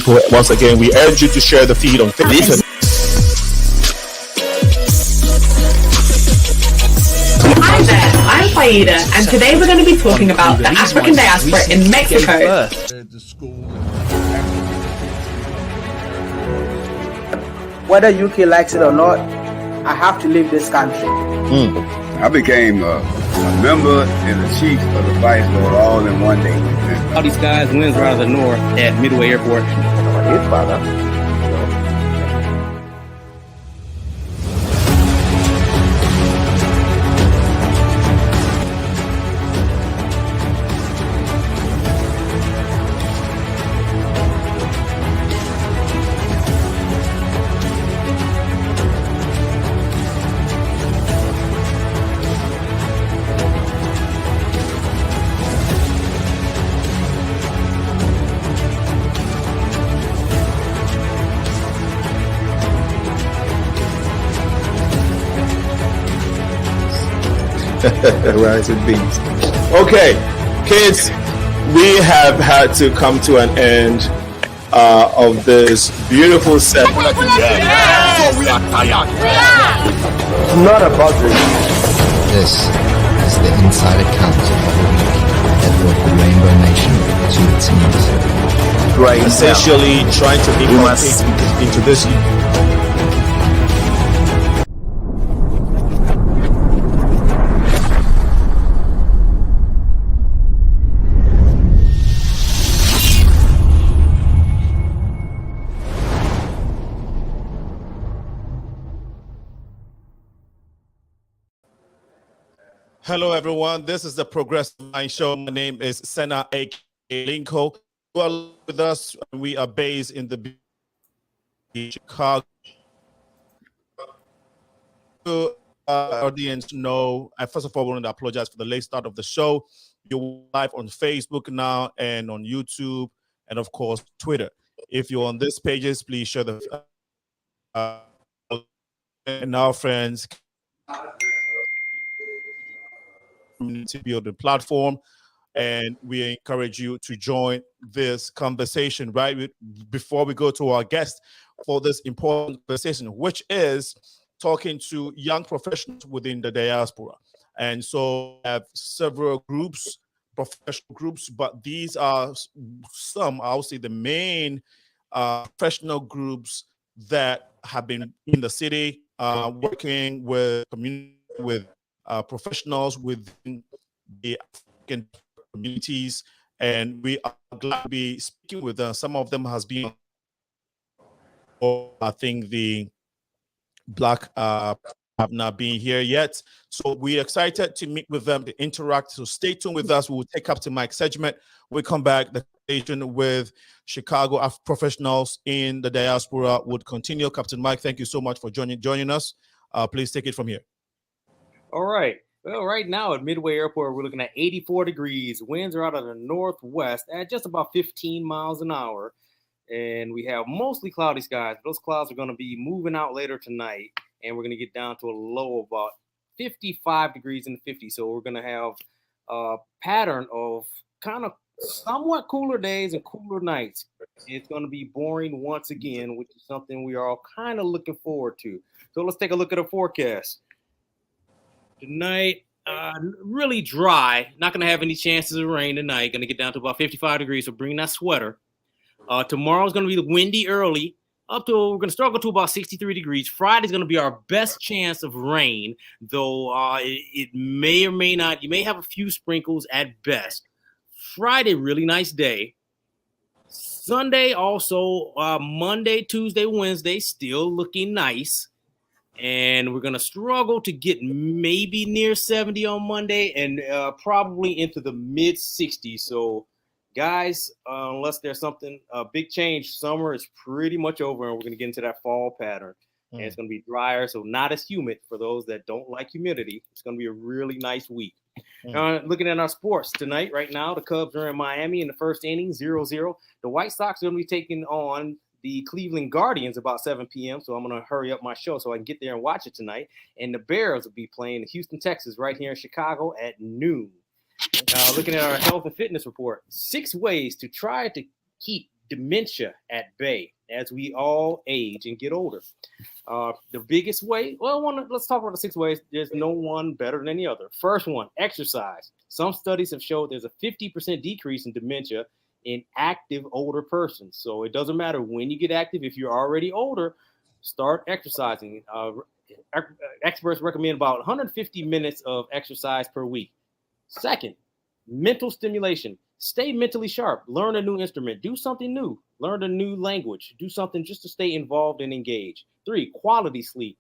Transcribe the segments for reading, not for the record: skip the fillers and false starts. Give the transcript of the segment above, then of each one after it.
people. Once again, we urge you to share the feed on Facebook. Hi there, I'm Faida, and today we're going to be talking about the African diaspora in Mexico. Whether UK likes it or not, I have to leave this country. I became a member and a chief of the Vice Lord all in one day. All these guys wins right out of the north at Midway Airport. Rice and beans. Okay, kids, we have had to come to an end of this beautiful set. It's not about this. This is the inside account of the week that brought the Rainbow Nation to its knees. Right, essentially trying to implement into this. Hello, everyone. This is the Progressive Mind Show. My name is Senna A.K. Linko. You are with us. We are based in the Chicago. Audience know. I first of all want to apologize for the late start of the show. You're live on Facebook now and on YouTube and of course Twitter. If you're on these pages, please share the and our friends. Community building platform, and we encourage you to join this conversation right before we go to our guest for this important conversation, which is talking to young professionals within the diaspora. And so I have several groups, professional groups, but these are some, I'll say the main professional groups that have been in the city working with community, with professionals within the African communities, and we are glad to be speaking with them. Some of them has been, I think the Black have not been here yet. So we're excited to meet with them, to interact. So stay tuned with us. We will take up to Mike's segment. We'll come back. The conversation with Chicago professionals in the diaspora would continue. Captain Mike, thank you so much for joining us. Please take it from here. All right. Well, right now at Midway Airport, we're looking at 84 degrees. Winds are out of the northwest at just about 15 miles an hour. And we have mostly cloudy skies. Those clouds are going to be moving out later tonight. And we're going to get down to a low of about 55 degrees in the 50s. So we're going to have a pattern of kind of somewhat cooler days and cooler nights. It's going to be boring once again, which is something we are all kind of looking forward to. So let's take a look at the forecast. Tonight, really dry. Not going to have any chances of rain tonight. Going to get down to about 55 degrees, so bring that sweater. Tomorrow's going to be windy early. We're going to struggle to about 63 degrees. Friday's going to be our best chance of rain, though it may or may not. You may have a few sprinkles at best. Friday, really nice day. Sunday also, Monday, Tuesday, Wednesday, still looking nice. And we're going to struggle to get maybe near 70 on Monday and probably into the mid 60s. So, guys, unless there's something, a big change, summer is pretty much over and we're going to get into that fall pattern. And it's going to be drier, so not as humid for those that don't like humidity. It's going to be a really nice week. Looking at our sports tonight, right now, the Cubs are in Miami in the first inning, 0-0. The White Sox are going to be taking on the Cleveland Guardians about 7 p.m. So I'm going to hurry up my show so I can get there and watch it tonight. And the Bears will be playing Houston, Texas, right here in Chicago at noon. Looking at our health and fitness report, 6 ways to try to keep dementia at bay as we all age and get older. The biggest way, let's talk about the 6 ways. There's no one better than the other. First one, exercise. Some studies have showed there's a 50% decrease in dementia in active older persons. So it doesn't matter when you get active. If you're already older, start exercising. Experts recommend about 150 minutes of exercise per week. Second, mental stimulation. Stay mentally sharp. Learn a new instrument. Do something new. Learn a new language. Do something just to stay involved and engaged. 3, quality sleep.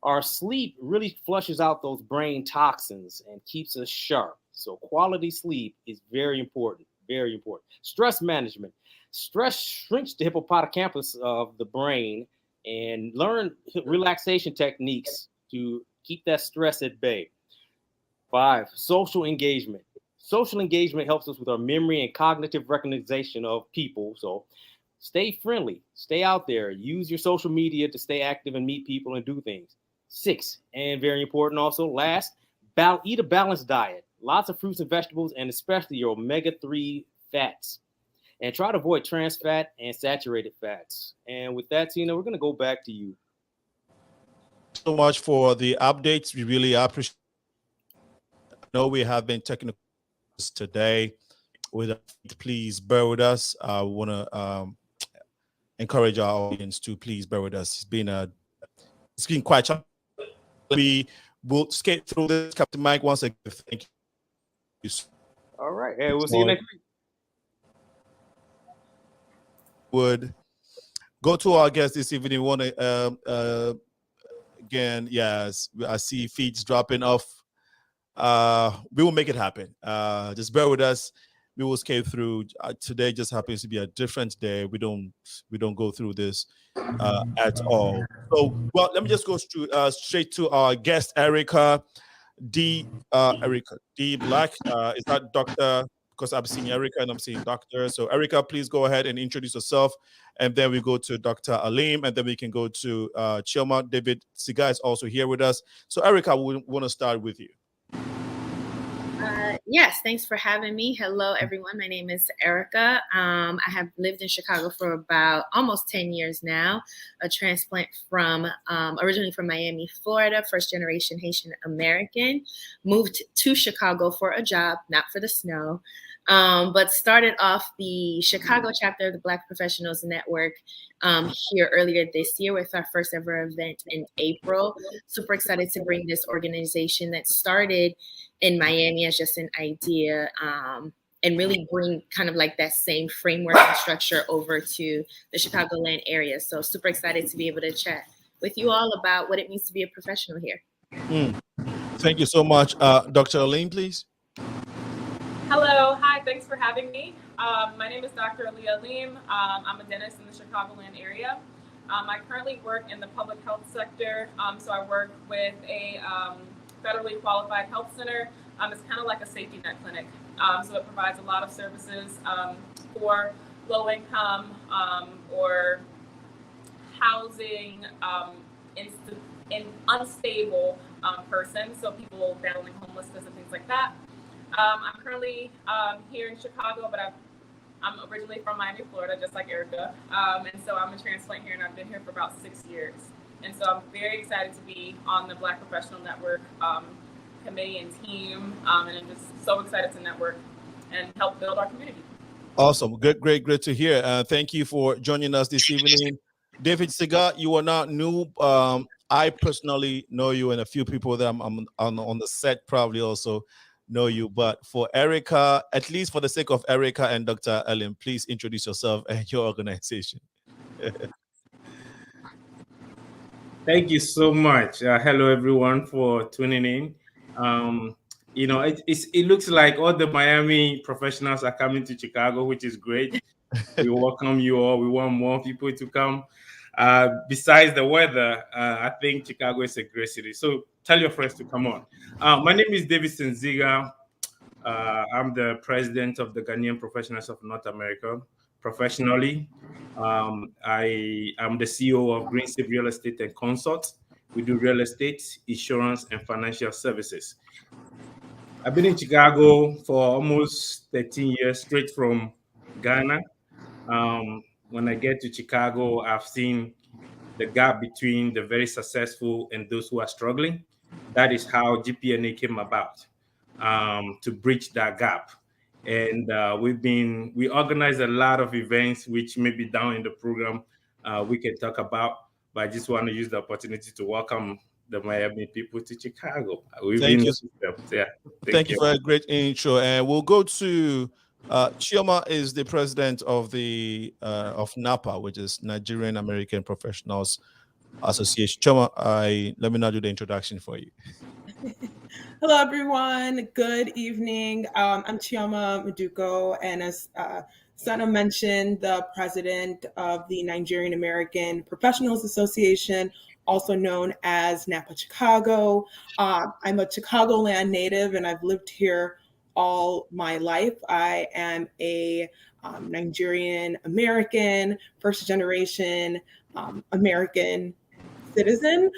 Our sleep really flushes out those brain toxins and keeps us sharp. So quality sleep is very important, very important. Stress management. Stress shrinks the hippocampus of the brain, and learn relaxation techniques to keep that stress at bay. 5, social engagement. Social engagement helps us with our memory and cognitive recognition of people. So stay friendly, stay out there, use your social media to stay active and meet people and do things. 6, and very important also, last, eat a balanced diet. Lots of fruits and vegetables, and especially your omega-3 fats. And try to avoid trans fat and saturated fats. And with that, Tina, we're going to go back to you. So much for the updates. We really appreciate it. I know we have been technical today. Please bear with us. I want to encourage our audience to please bear with us. It's been quite challenging. We will skate through this. Captain Mike, once again, thank you. All right. Hey, we'll see you next week. Would go to our guest this evening. Want to again, yes, I see feeds dropping off. We will make it happen. Just bear with us. We will skate through. Today just happens to be a different day. We don't go through this at all. So, well, let me just go straight to our guest, Erica D. Erica D. Black. Is that Dr.? Because I'm seeing Erica and I'm seeing Doctor. So, Erica, please go ahead and introduce yourself, and then we go to Dr. Alim, and then we can go to CHIOMA. David ZIGAH is also here with us. So, Erica, we want to start with you. Yes, thanks for having me. Hello, everyone. My name is Erica. I have lived in Chicago for about almost 10 years now. A transplant from originally from Miami, Florida, first generation Haitian American. Moved to Chicago for a job, not for the snow, but started off the Chicago chapter of the Black Professionals Network here earlier this year with our first ever event in April. Super excited to bring this organization that started in Miami as just an idea and really bring kind of like that same framework and structure over to the Chicagoland area. So super excited to be able to chat with you all about what it means to be a professional here. Thank you so much. Dr. Alim, please. Hello. Hi. Thanks for having me. My name is Dr. Alim. I'm a dentist in the Chicagoland area. I currently work in the public health sector. So I work with a federally qualified health center. It's kind of like a safety net clinic. So it provides a lot of services for low income or housing in unstable persons. So people battling homelessness and things like that. I'm currently here in Chicago, but I'm originally from Miami, Florida, just like Erica. And so I'm a transplant here, and I've been here for about 6 years. And so I'm very excited to be on the Black Professional Network committee and team. And I'm just so excited to network and help build our community. Awesome. Great to hear. Thank you for joining us this evening. David ZIGAH, you are not new. I personally know you, and a few people that I'm on the set probably also know you. But for Erica, at least for the sake of Erica and Dr. Alim, please introduce yourself and your organization. Thank you so much. Hello, everyone, for tuning in. You know, it looks like all the Miami professionals are coming to Chicago, which is great. We welcome you all. We want more people to come. Besides the weather, I think Chicago is a great city. So tell your friends to come on. My name is Davidson ZIGAH. I'm the president of the Ghanaian Professionals of North America. Professionally, I am the CEO of Green Safe Real Estate and Consults. We do real estate, insurance, and financial services. I've been in Chicago for almost 13 years, straight from Ghana. When I get to Chicago, I've seen the gap between the very successful and those who are struggling. That is how GPNA came about, to bridge that gap. And we organize a lot of events, which maybe down in the program we can talk about. But I just want to use the opportunity to welcome the Miami people to Chicago. Thank you. Yeah. Thank you for a great intro. And we'll go to CHIOMA is the president of the of NAPA, which is Nigerian American Professionals Association. CHIOMA, let me now do the introduction for you. Hello, everyone. Good evening. I'm CHIOMA MADUKO, and as Sana mentioned, the president of the Nigerian American Professionals Association, also known as NAPA Chicago. I'm a Chicagoland native, and I've lived here all my life. I am a Nigerian American, first generation American citizen.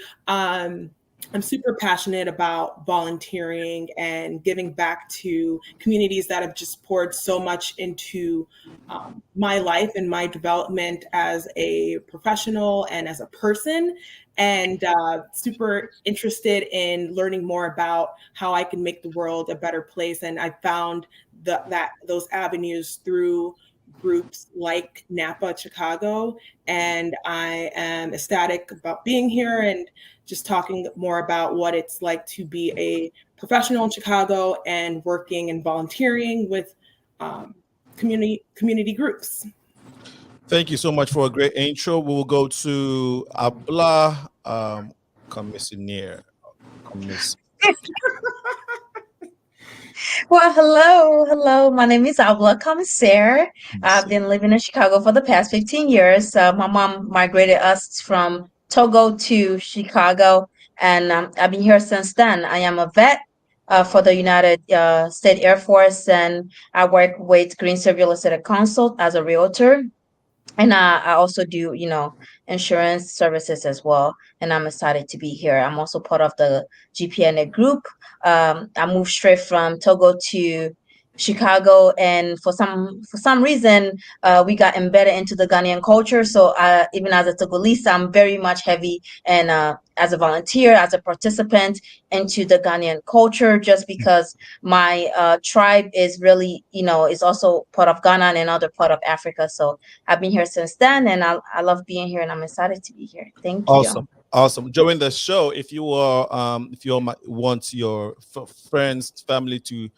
I'm super passionate about volunteering and giving back to communities that have just poured so much into my life and my development as a professional and as a person, and super interested in learning more about how I can make the world a better place. And I found those avenues through groups like NAPA Chicago, and I am ecstatic about being here and just talking more about what it's like to be a professional in Chicago and working and volunteering with community groups. Thank you so much for a great intro. We will go to Abla Commissioner. Well, hello. My name is Abla Commissaire. I've been living in Chicago for the past 15 years. My mom migrated us from Togo to Chicago, and I've been here since then. I am a vet for the United States Air Force, and I work with Greensill Real Estate Consult as a realtor. And I also do, insurance services as well. And I'm excited to be here. I'm also part of the GPNA group. I moved straight from Togo to Chicago, and for some reason, we got embedded into the Ghanaian culture. So even as a Togolese, I'm very much heavy and as a volunteer, as a participant into the Ghanaian culture, just because my tribe is really, is also part of Ghana and another part of Africa. So I've been here since then, and I love being here, and I'm excited to be here. Thank you. Awesome. During the show, if you want your friends, family to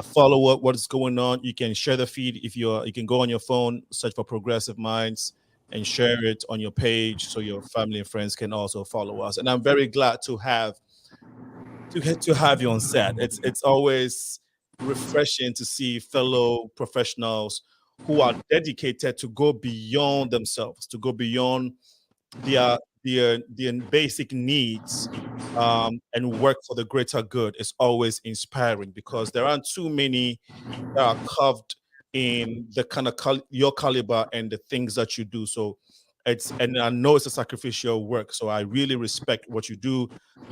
follow what is going on, you can share the feed. You can go on your phone, search for Progressive Minds, and share it on your page so your family and friends can also follow us. And I'm very glad to have you on set. It's always refreshing to see fellow professionals who are dedicated to go beyond themselves, to go beyond their basic needs and work for the greater good. Is always inspiring, because there aren't too many that are carved in the kind of your caliber and the things that you do. So and I know it's a sacrificial work, so I really respect what you do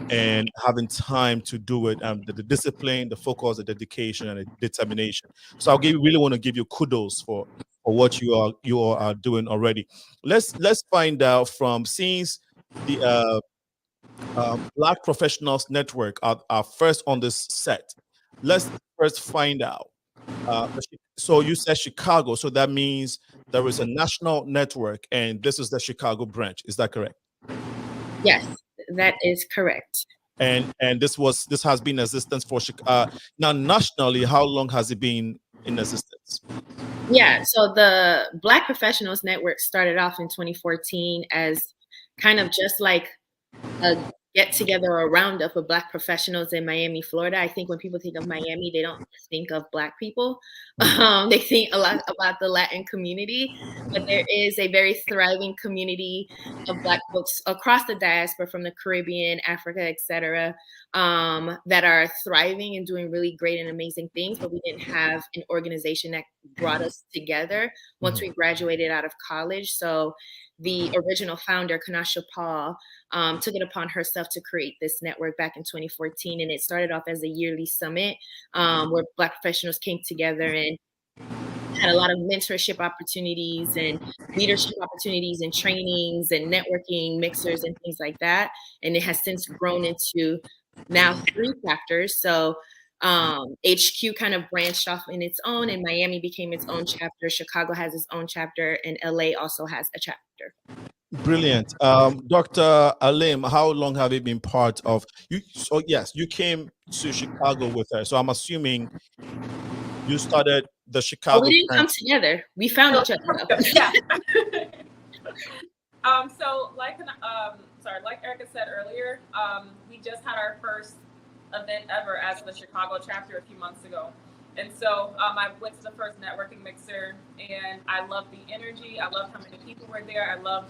and having time to do it, and the discipline, the focus, the dedication, and the determination. So really want to give you kudos for what you all are doing already. Let's find out from, since the Black Professionals Network are first on this set. Let's first find out. So you said Chicago, so that means there is a national network, and this is the Chicago branch. Is that correct? Yes, that is correct. And this has been in existence for now nationally. How long has it been in existence? Yeah, so the Black Professionals Network started off in 2014 as kind of just like a get together or a roundup of Black professionals in Miami, Florida. I think when people think of Miami, they don't think of Black people. They think a lot about the Latin community, but there is a very thriving community of Black folks across the diaspora, from the Caribbean, Africa, etc., that are thriving and doing really great and amazing things. But we didn't have an organization that brought us together once we graduated out of college. So the original founder, Kanasha Paul, took it upon herself to create this network back in 2014. And it started off as a yearly summit where Black professionals came together and had a lot of mentorship opportunities and leadership opportunities and trainings and networking mixers and things like that. And it has since grown into now 3 chapters. So HQ kind of branched off in its own, and Miami became its own chapter. Chicago has its own chapter, and LA also has a chapter. Brilliant. Dr. Alim, how long have you been part of you? So yes, you came to Chicago with her. So I'm assuming you started the Chicago. Oh, we didn't come together. We found each other. Yeah. So like Erica said earlier, we just had our first event ever as the Chicago chapter a few months ago. And so I went to the first networking mixer, and I loved the energy. I loved how many people were there. I loved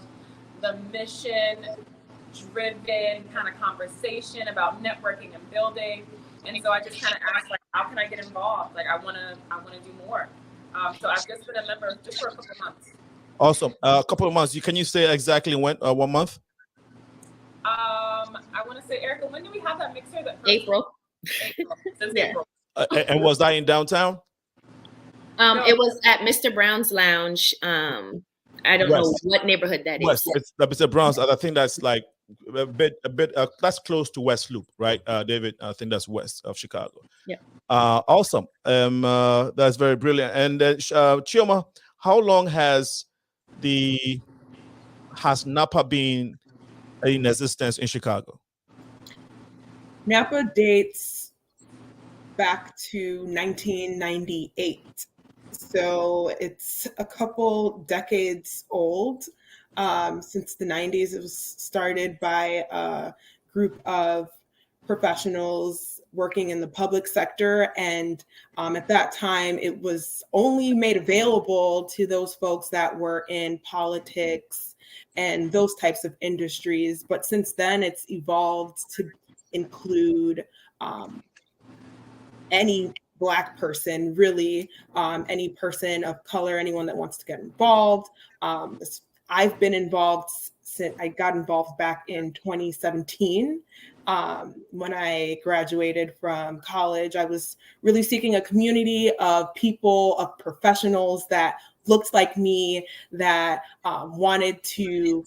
the mission-driven kind of conversation about networking and building. And so I just kind of asked, like, how can I get involved? Like, I want to do more. So I've just been a member just for a couple of months. Awesome. A couple of months. Can you say exactly when? 1 month? I want to say, Erica, when do we have that mixer? April. Since Yeah. April. And was that in downtown? No. It was at Mr. Brown's Lounge. I don't know what neighborhood that is. West. It's Mr. Brown's. I think that's like a bit. That's close to West Loop, right, David? I think that's west of Chicago. Yeah. Awesome. That's very brilliant. And CHIOMA, how long has NAPA been in existence in Chicago? NAPA dates back to 1998. So it's a couple decades old. Since the 90s, it was started by a group of professionals working in the public sector. And at that time, it was only made available to those folks that were in politics and those types of industries. But since then, it's evolved to include any Black person, really, any person of color, anyone that wants to get involved. I've been involved since I got involved back in 2017. When I graduated from college, I was really seeking a community of people, of professionals that looked like me, that wanted to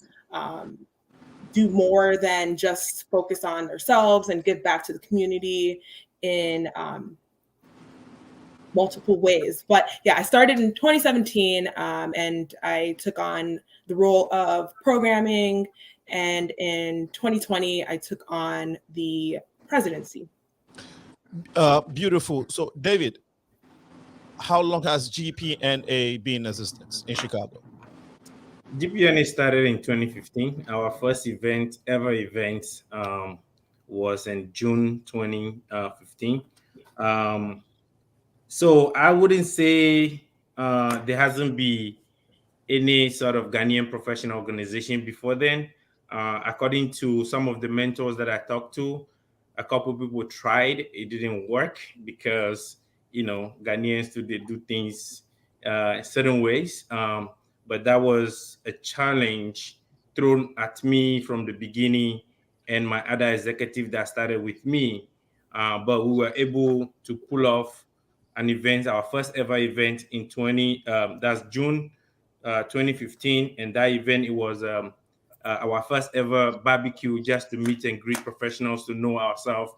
do more than just focus on themselves and give back to the community in multiple ways. But yeah, I started in 2017 and I took on the role of programming. And in 2020, I took on the presidency. Beautiful. So David, how long has GPNA been in existence in Chicago? GPNA started in 2015. Our first ever event was in June 2015. So I wouldn't say there hasn't been any sort of Ghanaian professional organization before then. According to some of the mentors that I talked to, a couple of people tried. It didn't work because, Ghanaians they do things certain ways. But that was a challenge thrown at me from the beginning and my other executive that started with me. But we were able to pull off an event, our first ever event in that's June 2015. And that event, it was our first ever barbecue, just to meet and greet professionals, to know ourselves,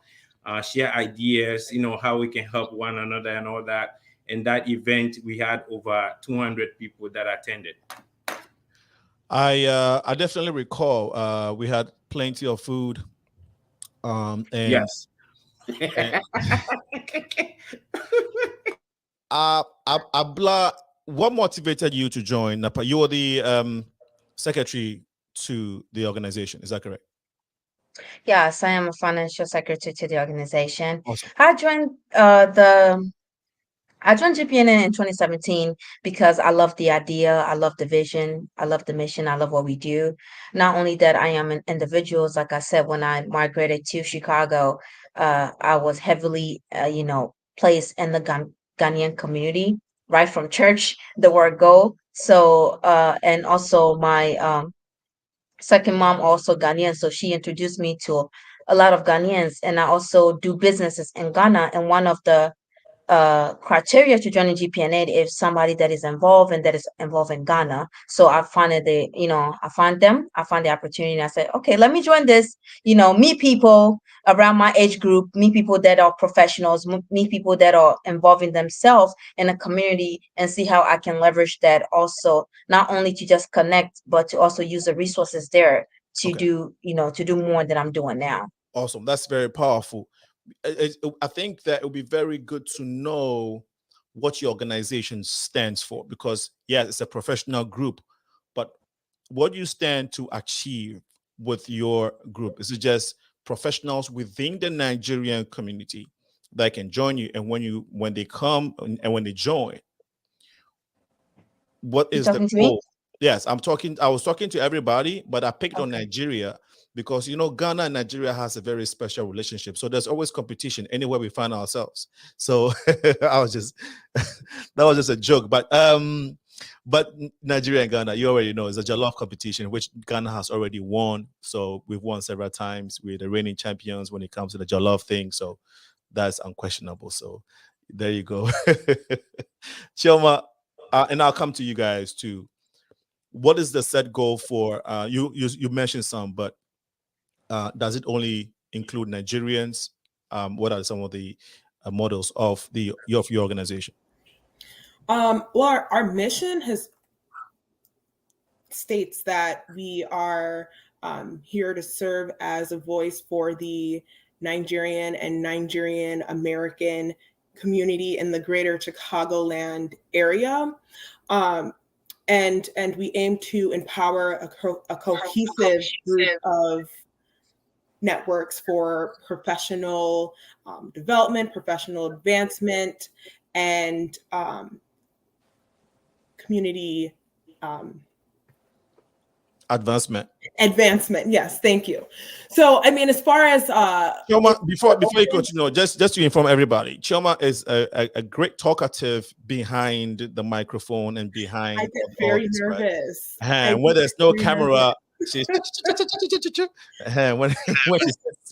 share ideas, how we can help one another and all that. And that event, we had over 200 people that attended. I definitely recall we had plenty of food. And yes. Abla, what motivated you to join NAPA? You were the secretary to the organization, is that correct? Yes, I am a financial secretary to the organization. Awesome. I joined GPNA in 2017 because I love the idea, I love the vision, I love the mission, I love what we do. Not only that, I am an individual. Like I said, when I migrated to Chicago, I was heavily, placed in the Ghanaian community, right from church, the word go. So, and also my second mom, also Ghanaian, so she introduced me to a lot of Ghanaians, and I also do businesses in Ghana. And one of the criteria to join the GPNA if somebody that is involved and that is involved in Ghana. So I found I found the opportunity, and I said, okay, let me join this, meet people around my age group, meet people that are professionals, meet people that are involving themselves in a community, and see how I can leverage that also, not only to just connect, but to also use the resources there to do more than I'm doing now. Awesome. That's very powerful. I think that it would be very good to know what your organization stands for, because yes, it's a professional group, but what do you stand to achieve with your group? Is it just professionals within the Nigerian community that can join you, and when they come and when they join, what is the goal? Yes, I was talking to everybody, but I picked on Nigeria because Ghana and Nigeria has a very special relationship. So there's always competition anywhere we find ourselves. So that was just a joke. But Nigeria and Ghana, you already know, is a jollof competition which Ghana has already won. So we've won several times. We're the reigning champions when it comes to the jollof thing. So that's unquestionable. So there you go. CHIOMA, and I'll come to you guys too. What is the set goal for you mentioned some, but does it only include Nigerians? What are some of the models of your organization? Well, our mission states that we are here to serve as a voice for the Nigerian and Nigerian American community in the greater Chicagoland area. And we aim to empower a cohesive group of networks for professional development, professional advancement, and community advancement. Yes, thank you. So, I mean, as far as CHIOMA, before you continue, just to inform everybody, CHIOMA is a great talkative behind the microphone and behind. I get very nervous. Right? And when there's no camera, she's when she's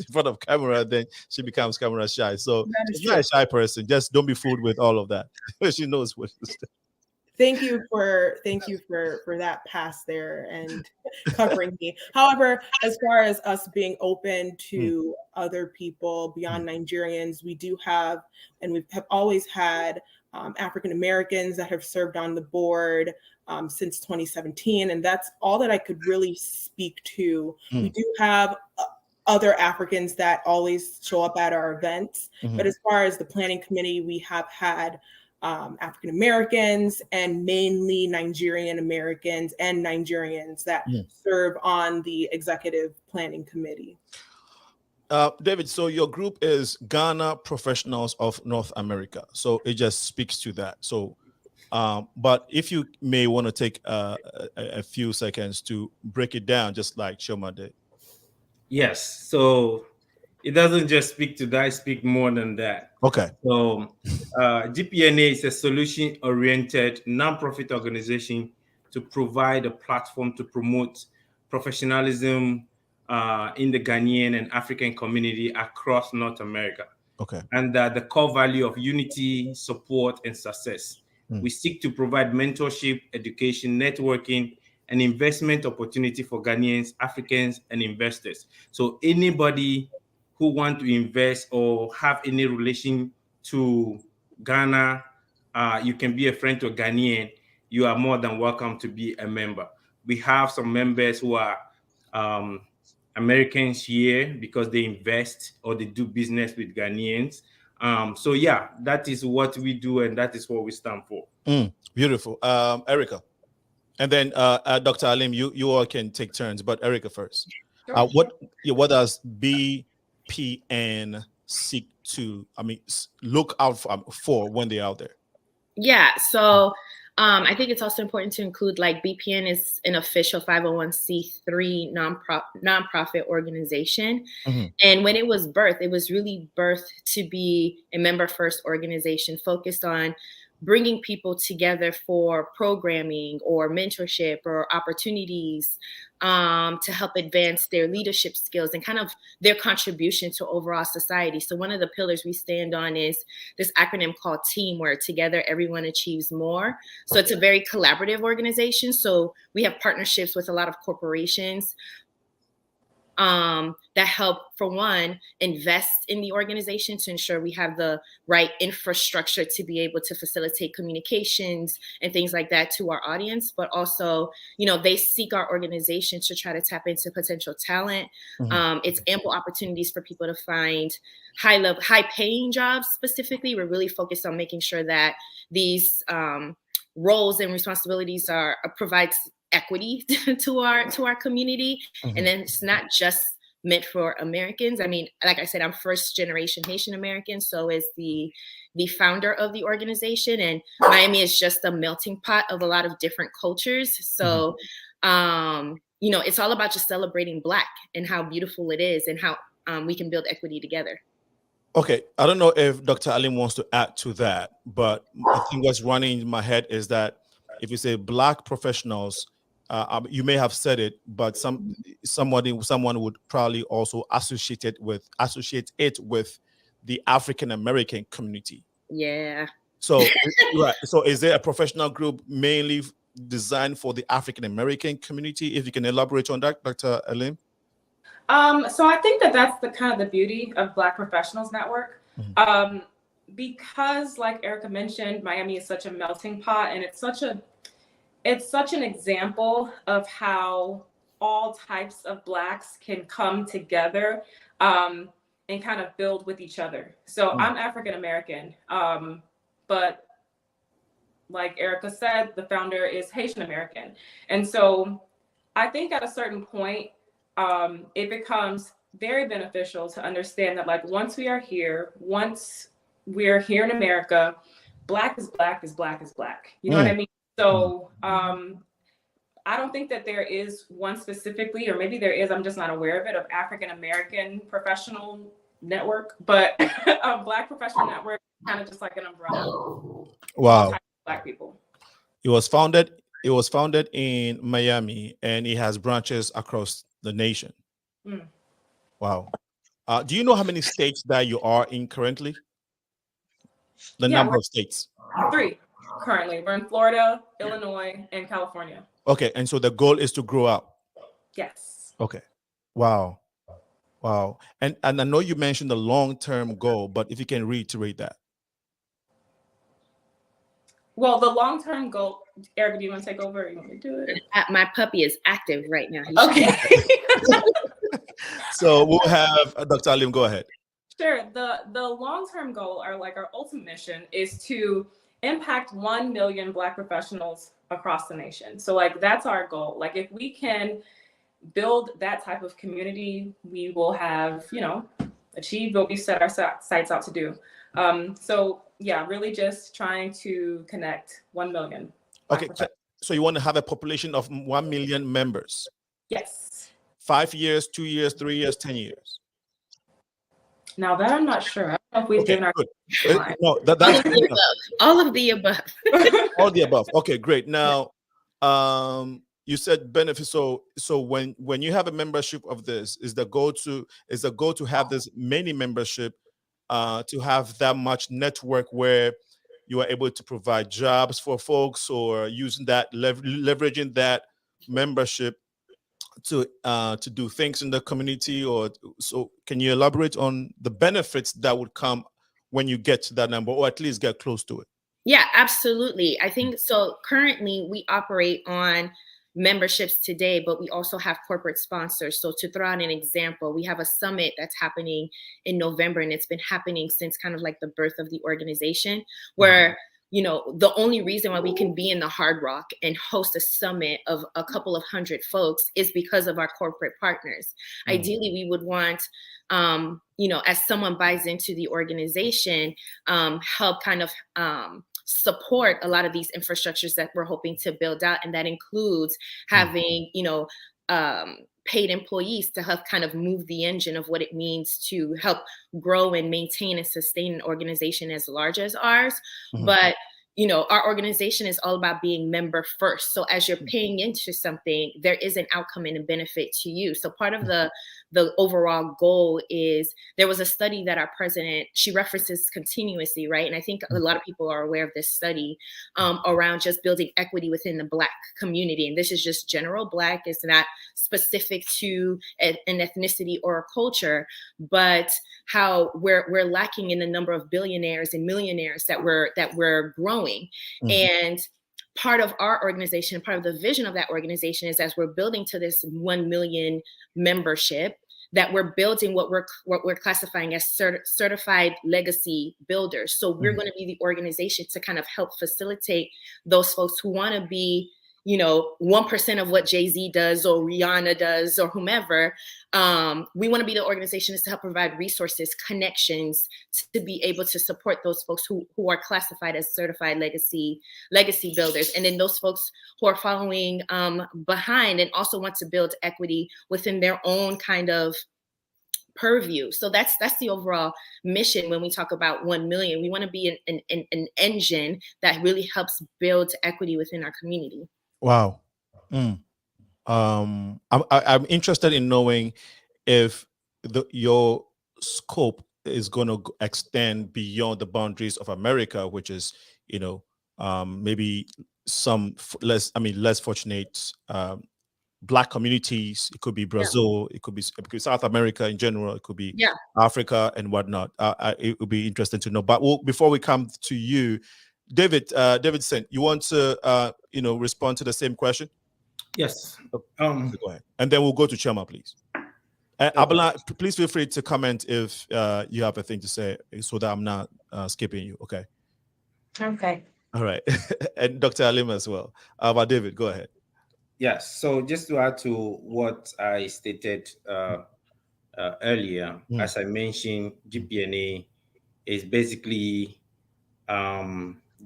in front of camera, then she becomes camera shy. So she's not a shy person. Just don't be fooled with all of that. She knows what. Thank you for that pass there and covering me. However, as far as us being open to other people beyond Nigerians, we do have, and we have always had African Americans that have served on the board since 2017, and that's all that I could really speak to. We do have other Africans that always show up at our events, but as far as the planning committee, we have had African Americans and mainly Nigerian Americans and Nigerians that serve on the executive planning committee. David, so your group is Ghana Professionals of North America. So it just speaks to that. So, but if you may want to take a few seconds to break it down, just like CHIOMA did. Yes. So it doesn't just speak to that, it speaks more than that. Okay. So GPNA is a solution-oriented nonprofit organization to provide a platform to promote professionalism in the Ghanaian and African community across North America. Okay. And the core value of unity, support, and success. We seek to provide mentorship, education, networking, and investment opportunity for Ghanaians, Africans, and investors. So anybody who want to invest or have any relation to Ghana, you can be a friend to a Ghanaian, you are more than welcome to be a member. We have some members who are Americans here because they invest or they do business with Ghanaians. So yeah, that is what we do and that is what we stand for. Beautiful. Erica. And then Dr. Alim, you all can take turns, but Erica first. Sure. What does BPN seek to, look out for when they're out there? Yeah, so I think it's also important to include, like, BPN is an official 501c3 nonprofit organization. And when it was birthed, it was really birthed to be a member first organization focused on bringing people together for programming or mentorship or opportunities to help advance their leadership skills and kind of their contribution to overall society. So one of the pillars we stand on is this acronym called TEAM, where together everyone achieves more. So it's a very collaborative organization. So we have partnerships with a lot of corporations that help, for one, invest in the organization to ensure we have the right infrastructure to be able to facilitate communications and things like that to our audience. But also, you know, they seek our organization to try to tap into potential talent. It's ample opportunities for people to find high paying jobs. Specifically, we're really focused on making sure that these roles and responsibilities provides equity to our community. And then it's not just meant for Americans. I mean, like I said, I'm first generation Haitian American, so is the founder of the organization. And Miami is just a melting pot of a lot of different cultures. So, you know, it's all about just celebrating Black and how beautiful it is and how we can build equity together. Okay, I don't know if Dr. Alim wants to add to that, but I think what's running in my head is that if you say Black professionals, you may have said it, but someone would probably also associate it with the African American community. Yeah. So, right. So, is there a professional group mainly designed for the African American community? If you can elaborate on that, Dr. Alim. So I think that's the kind of the beauty of Black Professionals Network. Because, like Erica mentioned, Miami is such a melting pot, and it's such an example of how all types of Blacks can come together and kind of build with each other. So I'm African American, but like Erica said, the founder is Haitian American. And so I think at a certain point, it becomes very beneficial to understand that, like, once we are here in America, Black is Black is Black is Black. You know what I mean? So I don't think that there is one specifically, or maybe there is, I'm just not aware of it, of African American professional network, but Black professional network is kind of just like an umbrella. Wow. Black people. It was founded in Miami, and it has branches across the nation. Wow. Do you know how many states that you are in currently? The number of states? 3 currently. We're in Florida, Illinois, and California. Okay, and so the goal is to grow out. Yes. Okay. Wow. Wow. And I know you mentioned the long-term goal, but if you can reiterate that. Well, the long-term goal, Erica, do you want to take over, or you want me to do it? My puppy is active right now. Okay. So we'll have Dr. Alim, go ahead. Sure. The long-term goal, or like our ultimate mission, is to impact 1 million Black professionals across the nation. So like that's our goal. Like if we can build that type of community, we will have, you know, achieved what we set our sights out to do. So yeah, really just trying to connect 1 million. Okay, so you want to have a population of 1 million members? Yes. 5 years, 2 years, 3 years, 10 years? Now that I'm not sure. I don't know if we've given our no, that's all of the above. All the above. Okay, great. Now, you said benefits. So when you have a membership of this, is the goal to have this many membership, to have that much network where you are able to provide jobs for folks, or using that leveraging that membership to do things in the community? Or so can you elaborate on the benefits that would come when you get to that number, or at least get close to it? Yeah, absolutely. I think so. Currently we operate on memberships today, but we also have corporate sponsors. So to throw out an example, we have a summit that's happening in November, and it's been happening since kind of like the birth of the organization, where you know, the only reason why we can be in the Hard Rock and host a summit of a couple of hundred folks is because of our corporate partners. Ideally, we would want, you know, as someone buys into the organization, help kind of support a lot of these infrastructures that we're hoping to build out. And that includes having, you know, paid employees to help kind of move the engine of what it means to help grow and maintain and sustain an organization as large as ours. But you know, our organization is all about being member first. So as you're paying into something, there is an outcome and a benefit to you. So part of the overall goal is, there was a study that our president, she references continuously, right? And I think a lot of people are aware of this study around just building equity within the Black community. And this is just general Black, it's not specific to an ethnicity or a culture, but how we're lacking in the number of billionaires and millionaires that we're growing. And part of our organization, part of the vision of that organization is, as we're building to this 1 million membership, that we're building what we're classifying as certified legacy builders. So we're going to be the organization to kind of help facilitate those folks who want to be, you know, 1% of what Jay-Z does or Rihanna does or whomever. We want to be the organization to help provide resources, connections, to be able to support those folks who are classified as certified legacy builders. And then those folks who are following behind and also want to build equity within their own kind of purview. So that's the overall mission. When we talk about 1 million, we want to be an engine that really helps build equity within our community. Wow. I'm interested in knowing if your scope is going to extend beyond the boundaries of America, which is, you know, maybe some less fortunate Black communities. It could be Brazil, it could be South America in general, it could be Africa and whatnot. It would be interesting to know. But before we come to you, Davidson, you want to respond to the same question? Yes. Go ahead, and then we'll go to CHIOMA, please. Abala, please feel free to comment if you have a thing to say, so that I'm not skipping you. Okay. Okay. All right. And Dr. Alim as well. But David, go ahead. Yes. So just to add to what I stated earlier, as I mentioned, GPNA is basically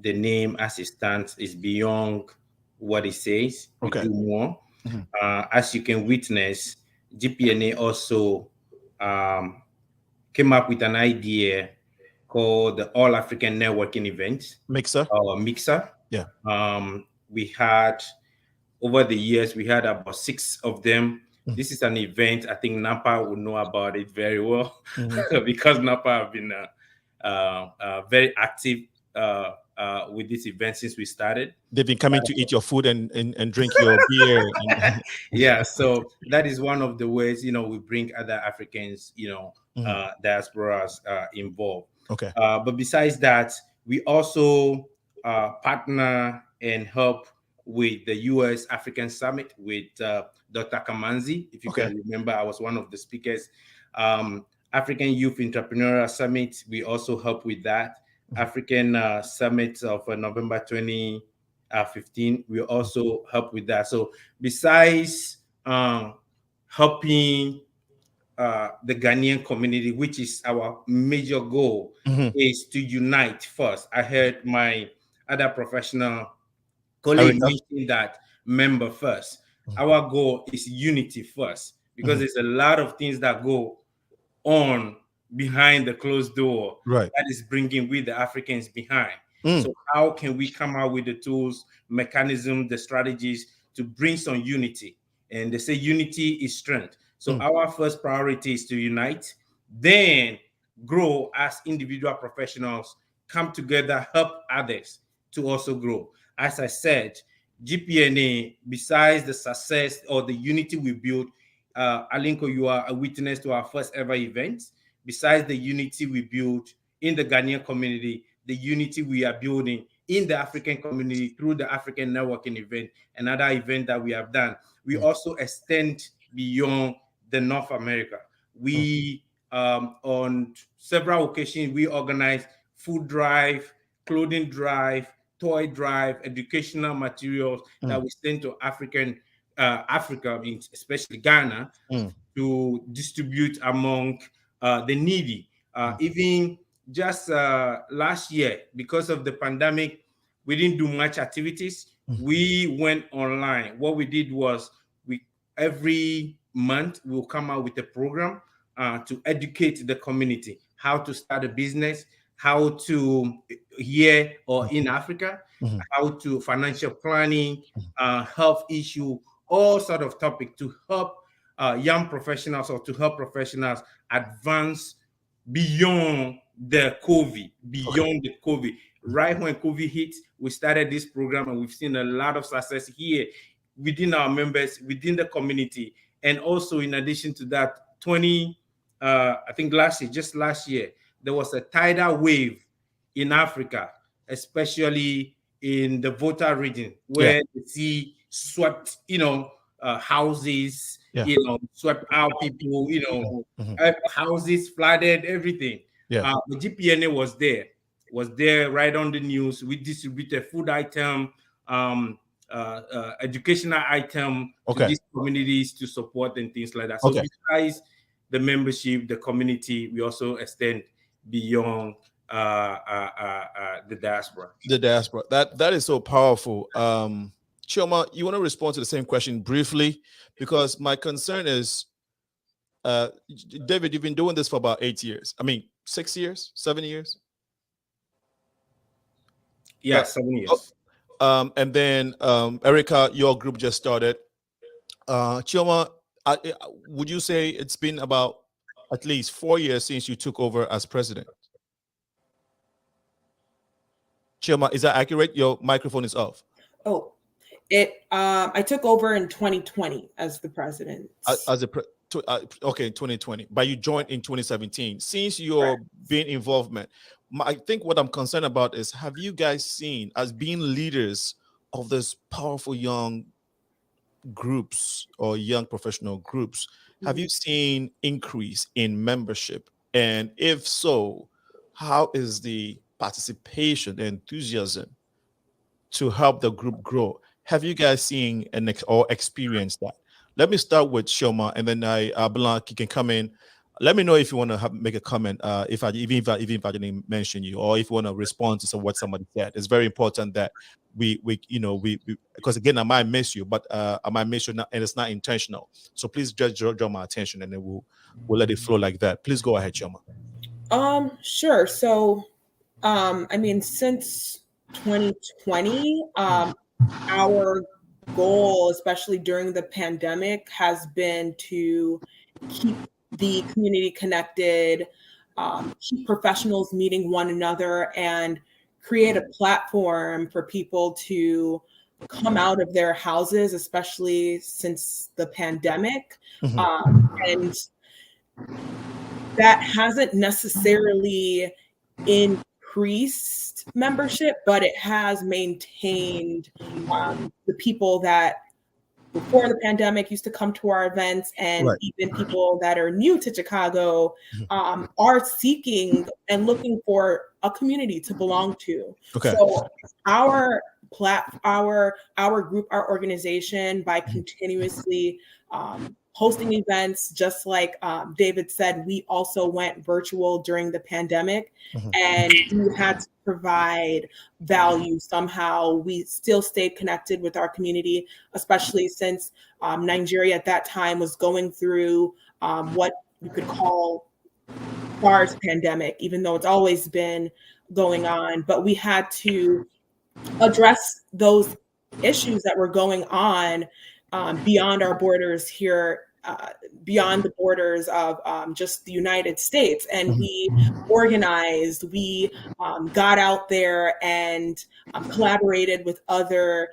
the name as it stands is beyond what it says. We do more. As you can witness, GPNA also came up with an idea called the All African Networking Event. Mixer. Yeah. We had, over the years, we had about 6 of them. This is an event, I think NAPA will know about it very well, because NAPA have been very active with this event since we started. They've been coming to eat your food and drink your beer. Yeah, so that is one of the ways, we bring other Africans, diasporas involved. Okay. But besides that, we also partner and help with the U.S. African Summit with Dr. Kamanzi. If you can remember, I was one of the speakers. African Youth Entrepreneurial Summit, we also help with that. African Summit of November 2015, we also help with that. So besides helping the Ghanaian community, which is our major goal, is to unite first. I heard my other professional colleague mention that member first. Our goal is unity first, because there's a lot of things that go on behind the closed door that is bringing with the Africans behind. So how can we come out with the tools, mechanism, the strategies to bring some unity? And they say unity is strength. So our first priority is to unite, then grow as individual professionals, come together, help others to also grow. As I said, GPNA, besides the success or the unity we built, Alinko, you are a witness to our first ever event. Besides the unity we built in the Ghanaian community, the unity we are building in the African community through the African networking event, another event that we have done, we also extend beyond the North America. We, on several occasions, we organize food drive, clothing drive, toy drive, educational materials that we send to Africa, especially Ghana, to distribute among the needy. Even just last year, because of the pandemic, we didn't do much activities. We went online. What we did was, every month we'll come out with a program to educate the community, how to start a business, how to here or in Africa, how to financial planning, health issue, all sort of topic to help young professionals or to help professionals advance beyond the COVID, beyond the COVID. Right when COVID hit, we started this program and we've seen a lot of success here within our members, within the community. And also in addition to that, I think just last year, there was a tidal wave in Africa, especially in the Volta region, where the sea swept, houses, swept out people, houses flooded, everything. The GPNA was there right on the news. We distributed food item, educational item to these communities to support and things like that. So besides the membership, the community, we also extend beyond the diaspora. The diaspora. That is so powerful. CHIOMA, you want to respond to the same question briefly? Because my concern is, David, you've been doing this for about 8 years. I mean, 6 years, 7 years? Yeah, 7 years. And then, Erica, your group just started. CHIOMA, would you say it's been about at least 4 years since you took over as president? CHIOMA, is that accurate? Your microphone is off. Oh, I took over in 2020 as the president. Okay, 2020, but you joined in 2017. Since your being involvement, I think what I'm concerned about is, have you guys seen, as being leaders of this powerful young groups or young professional groups, have you seen increase in membership? And if so, how is the participation, enthusiasm to help the group grow? Have you guys seen or experienced that? Let me start with CHIOMA, and then Blanc, you can come in. Let me know if you want to make a comment, if I didn't mention you, or if you want to respond to what somebody said. It's very important that we because again, I might miss you, but I might miss you, and it's not intentional. So please just draw my attention, and then we'll let it flow like that. Please go ahead, CHIOMA. Sure. So, I mean, since 2020, our goal, especially during the pandemic, has been to keep the community connected, keep professionals meeting one another, and create a platform for people to come out of their houses, especially since the pandemic. And that hasn't necessarily increased membership, but it has maintained the people that before the pandemic used to come to our events, and even people that are new to Chicago are seeking and looking for a community to belong to. So our group, our organization, by continuously hosting events, just like David said, we also went virtual during the pandemic, and we had to provide value somehow. We still stayed connected with our community, especially since Nigeria at that time was going through what you could call SARS pandemic, even though it's always been going on. But we had to address those issues that were going on beyond our borders here, beyond the borders of just the United States. And we organized, we got out there and collaborated with other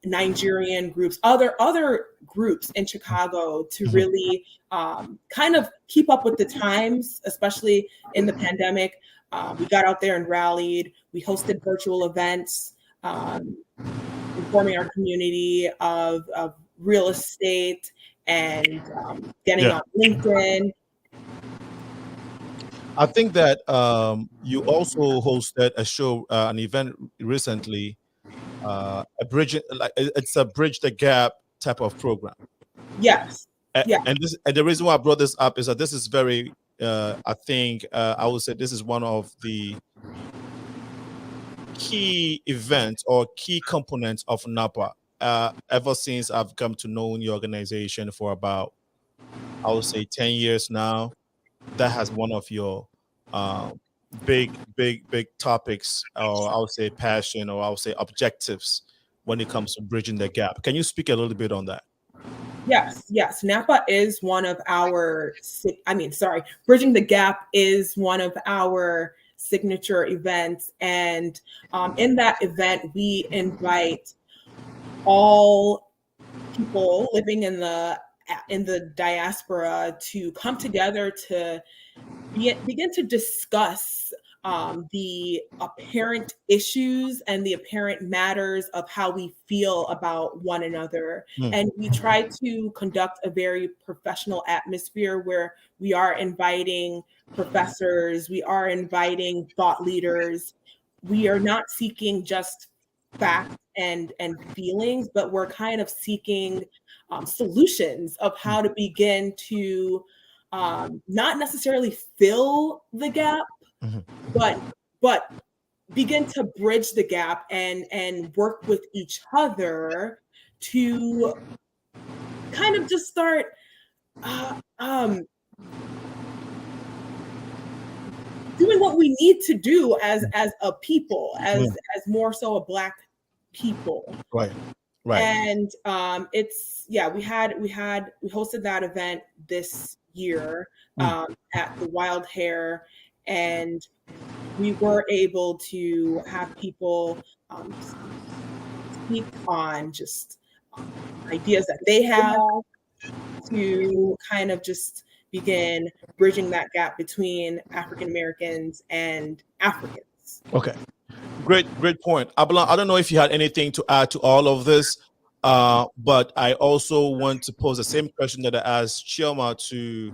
Nigerian groups, other groups in Chicago to really kind of keep up with the times, especially in the pandemic. We got out there and rallied. We hosted virtual events, informing our community of real estate and getting on LinkedIn. I think that you also hosted a show, an event recently, it's a bridge the gap type of program. Yes. And the reason why I brought this up is that this is very, I think I would say this is one of the key events or key components of NAPA. Ever since I've come to know your organization for about, I would say 10 years now, that has one of your big topics, or I would say passion, or I would say objectives when it comes to bridging the gap. Can you speak a little bit on that? Yes. NAPA is one of our, Bridging the Gap is one of our signature events. And in that event, we invite all people living in the diaspora to come together to begin to discuss the apparent issues and the apparent matters of how we feel about one another. And we try to conduct a very professional atmosphere where we are inviting professors, we are inviting thought leaders. We are not seeking just facts and feelings, but we're kind of seeking solutions of how to begin to not necessarily fill the gap, but begin to bridge the gap and work with each other to kind of just start doing what we need to do as a people, as more so a Black people. Right. And we hosted that event this year at the Wild Hare, and we were able to have people speak on just ideas that they have to kind of just begin bridging that gap between African Americans and Africans. Okay. Great point. Abla, I don't know if you had anything to add to all of this, but I also want to pose the same question that I asked CHIOMA to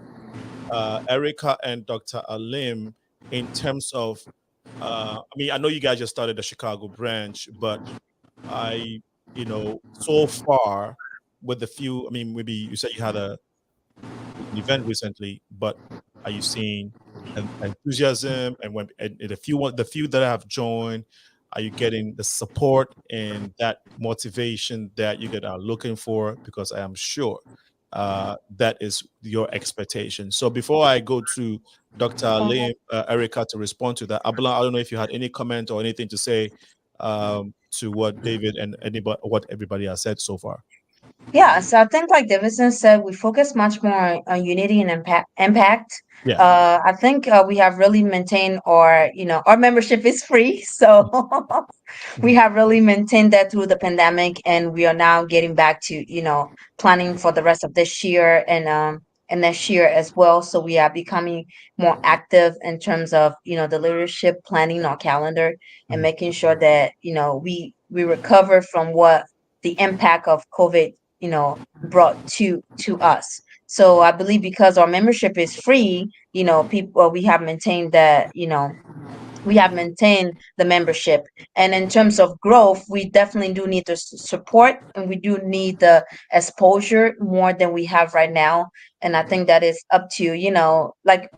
Erica and Dr. Alim in terms of, I know you guys just started the Chicago branch, but so far with the few, maybe you said you had an event recently, but are you seeing enthusiasm? And the few that have joined, are you getting the support and that motivation that you are looking for? Because I am sure that is your expectation. So before I go to Dr. Alim, Erica, to respond to that, Abla, I don't know if you had any comment or anything to say to what David and what everybody has said so far. Yeah, so I think like Davidson said, we focus much more on unity and impact. Yeah. I think we have really maintained our membership is free. So we have really maintained that through the pandemic, and we are now getting back to, planning for the rest of this year and next year as well. So we are becoming more active in terms of, the leadership planning our calendar and making sure that, we recover from what the impact of COVID brought to us. So I believe because our membership is free, we have maintained that, we have maintained the membership. And in terms of growth, we definitely do need the support, and we do need the exposure more than we have right now. And I think that is up to, like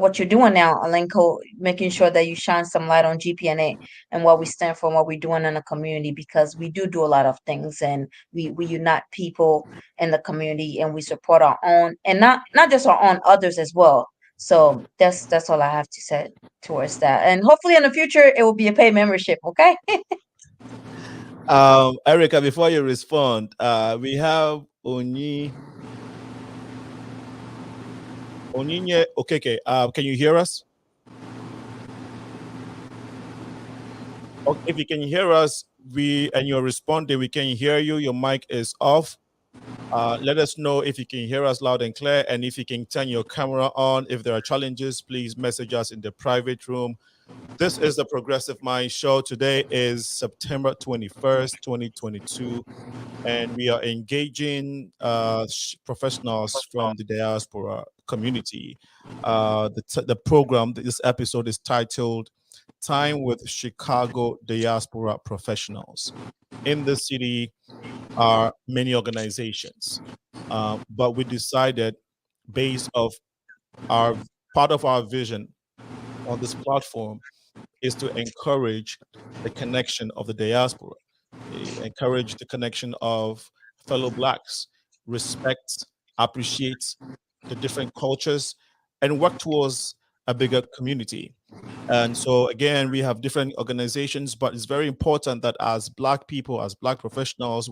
what you're doing now, Alenko, making sure that you shine some light on GPNA and what we stand for and what we're doing in the community, because we do a lot of things, and we unite people in the community, and we support our own, and not just our own, others as well. So that's all I have to say towards that. And hopefully in the future it will be a paid membership. Okay. Erica, before you respond, we have Onyinye. Okay. Can you hear us? Okay, if you can hear us, and you're responding, we can hear you. Your mic is off. Let us know if you can hear us loud and clear, and if you can turn your camera on. If there are challenges, please message us in the private room. This is the Progressive Mind Show. Today is September 21st, 2022, and we are engaging professionals from the diaspora community. The program, this episode is titled Time with Chicago Diaspora Professionals. In the city are many organizations, but we decided, based of part of our vision on this platform, is to encourage the connection of the diaspora, encourage the connection of fellow Blacks, respect, appreciate the different cultures, and work towards a bigger community. And so again, we have different organizations, but it's very important that as Black people, as Black professionals,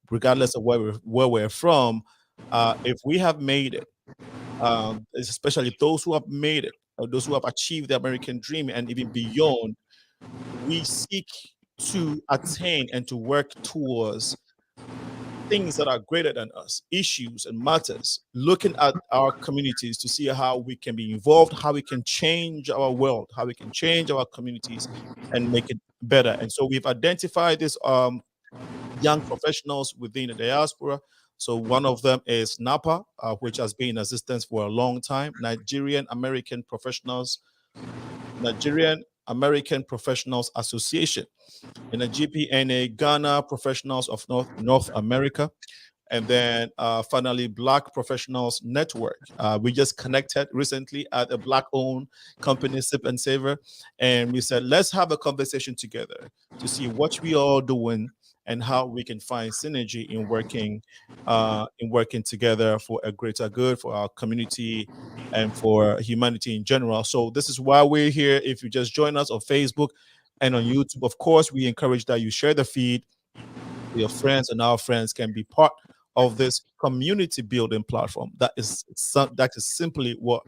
regardless of where we're from, if we have made it, especially those who have made it, or those who have achieved the American dream and even beyond, we seek to attain and to work towards things that are greater than us, issues and matters, looking at our communities to see how we can be involved, how we can change our world, how we can change our communities and make it better. And so we've identified these young professionals within the diaspora. So one of them is NAPA, which has been in existence for a long time, Nigerian American Professionals Association, and the GPNA, Ghana Professionals of North America, and then finally Black Professionals Network. We just connected recently at a Black-owned company, Sip and Savor, and we said, let's have a conversation together to see what we are doing and how we can find synergy in working together for a greater good for our community and for humanity in general. So this is why we're here. If you just join us on Facebook and on YouTube, of course, we encourage that you share the feed with your friends, and our friends can be part of this community building platform. That is simply what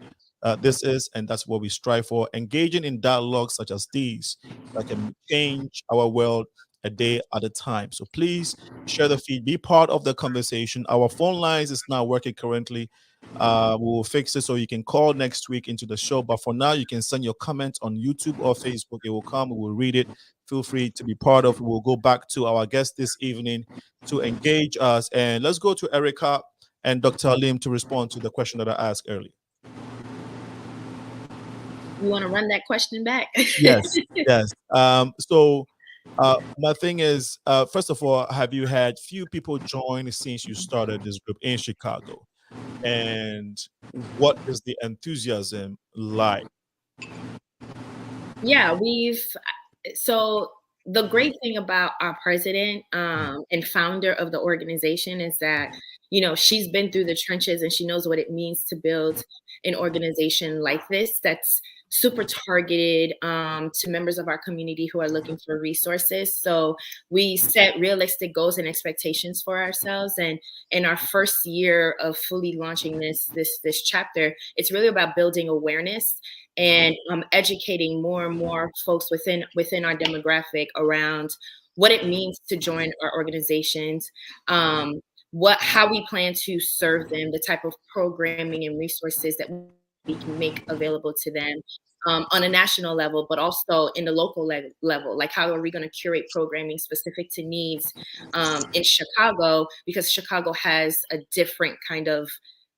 this is, and that's what we strive for, engaging in dialogues such as these that can change our world a day at a time. So please share the feed, be part of the conversation. Our phone lines is not working currently. We will fix it so you can call next week into the show, but for now you can send your comments on YouTube or Facebook. It will come, we will read it. Feel free to be part of it. We'll go back to our guest this evening to engage us, and let's go to Erica and Dr. Lim to respond to the question that I asked earlier. You want to run that question back? Yes. So my thing is, first of all, have you had few people join since you started this group in Chicago? And what is the enthusiasm like? Yeah, so the great thing about our president and founder of the organization is that, she's been through the trenches and she knows what it means to build an organization like this that's super targeted to members of our community who are looking for resources. So we set realistic goals and expectations for ourselves. And in our first year of fully launching this chapter, it's really about building awareness and educating more and more folks within our demographic around what it means to join our organizations, how we plan to serve them, the type of programming and resources that we can make available to them on a national level, but also in the local level. Like, how are we going to curate programming specific to needs in Chicago? Because Chicago has different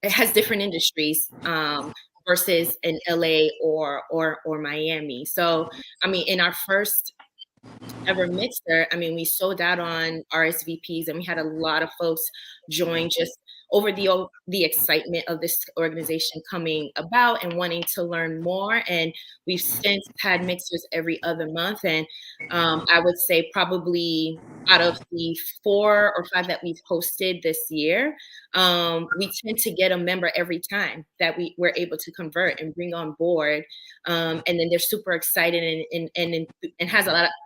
industries versus in LA or Miami. So, in our first ever mixer, we sold out on RSVPs, and we had a lot of folks join just over the excitement of this organization coming about and wanting to learn more. And we've since had mixers every other month. And I would say probably out of the 4 or 5 that we've hosted this year, we tend to get a member every time that we're able to convert and bring on board. And then they're super excited and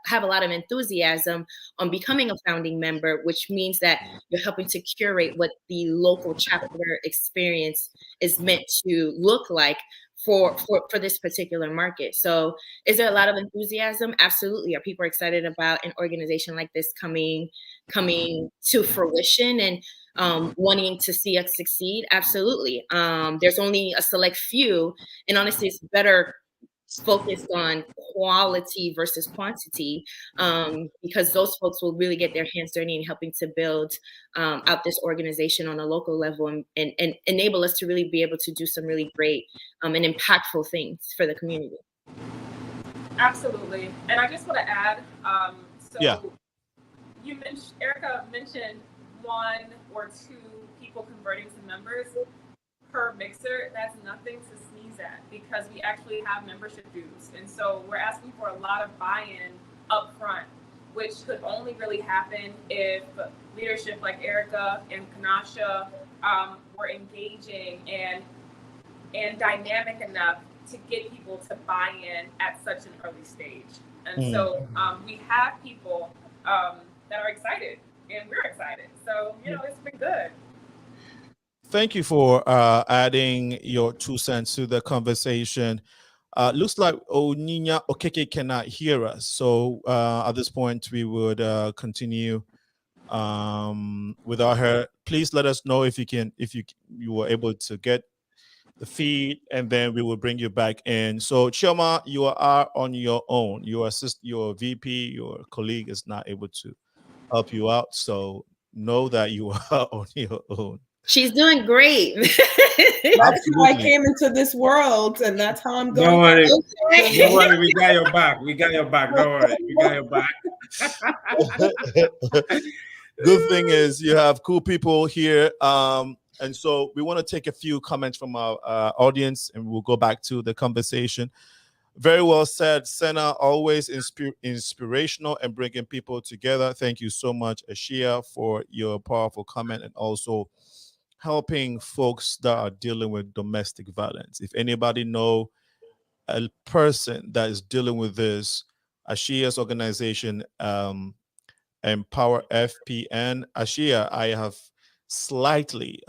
have a lot of enthusiasm on becoming a founding member, which means that you're helping to curate what the local chapter experience is meant to look like for this particular market. So is there a lot of enthusiasm? Absolutely. Are people excited about an organization like this coming to fruition and wanting to see us succeed? Absolutely. There's only a select few, and honestly, it's better focused on quality versus quantity, because those folks will really get their hands dirty in helping to build out this organization on a local level and enable us to really be able to do some really great and impactful things for the community. Absolutely. And I just want to add, Erica mentioned 1 or 2 people converting to members per mixer. That's nothing to sneeze at, because we actually have membership dues. And so we're asking for a lot of buy-in up front, which could only really happen if leadership like Erica and Kanasha were engaging and dynamic enough to get people to buy in at such an early stage. And so we have people that are excited, and we're excited. So, it's been good. Thank you for adding your 2 cents to the conversation. Looks like Onyinye Okeke cannot hear us. So at this point, we would continue without her. Please let us know if you were able to get the feed, and then we will bring you back in. So CHIOMA, you are on your own. Your VP, your colleague is not able to help you out. So know that you are on your own. She's doing great. That's how I came into this world, and that's how I'm going. Don't worry. Don't worry. We got your back. We got your back. Don't worry. We got your back. Good thing is you have cool people here. And so we want to take a few comments from our audience, and we'll go back to the conversation. Very well said, Senna. Always inspirational and bringing people together. Thank you so much, Ashia, for your powerful comment, and also helping folks that are dealing with domestic violence. If anybody know a person that is dealing with this, Ashia's organization, Empower FPN. Ashia, I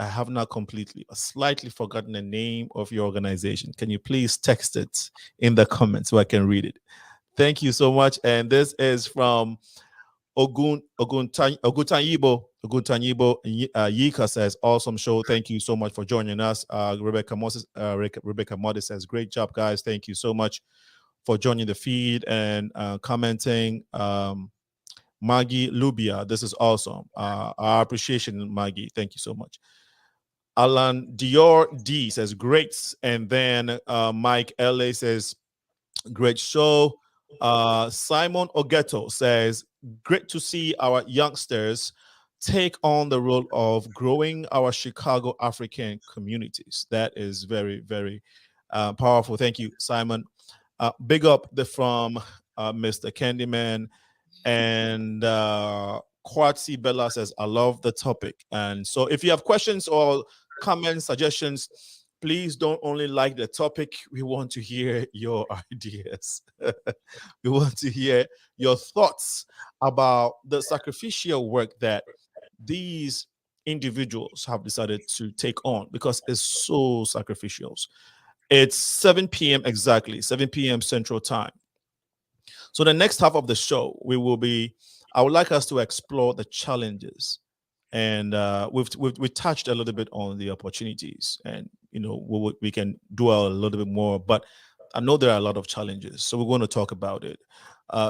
have not completely, slightly forgotten the name of your organization. Can you please text it in the comments so I can read it? Thank you so much. And this is from Ogutanyibo Yika says, awesome show. Thank you so much for joining us. Rebecca Modis says, great job, guys. Thank you so much for joining the feed and commenting. Maggie Lubia, this is awesome. Our appreciation, Maggie. Thank you so much. Alan Dior D says, great. And then Mike LA says, great show. Simon Ogeto says, great to see our youngsters take on the role of growing our Chicago African communities. That is very, very powerful. Thank you, Simon. Big up from Mr. Candyman. And Quartzy Bella says, I love the topic. And so if you have questions or comments, suggestions, please don't only like the topic. We want to hear your ideas. We want to hear your thoughts about the sacrificial work that these individuals have decided to take on, because it's so sacrificial. It's 7 p.m. exactly, 7 p.m. Central Time. So the next half of the show, I would like us to explore the challenges, and we've touched a little bit on the opportunities, and we can dwell a little bit more, but I know there are a lot of challenges, so we're going to talk about it.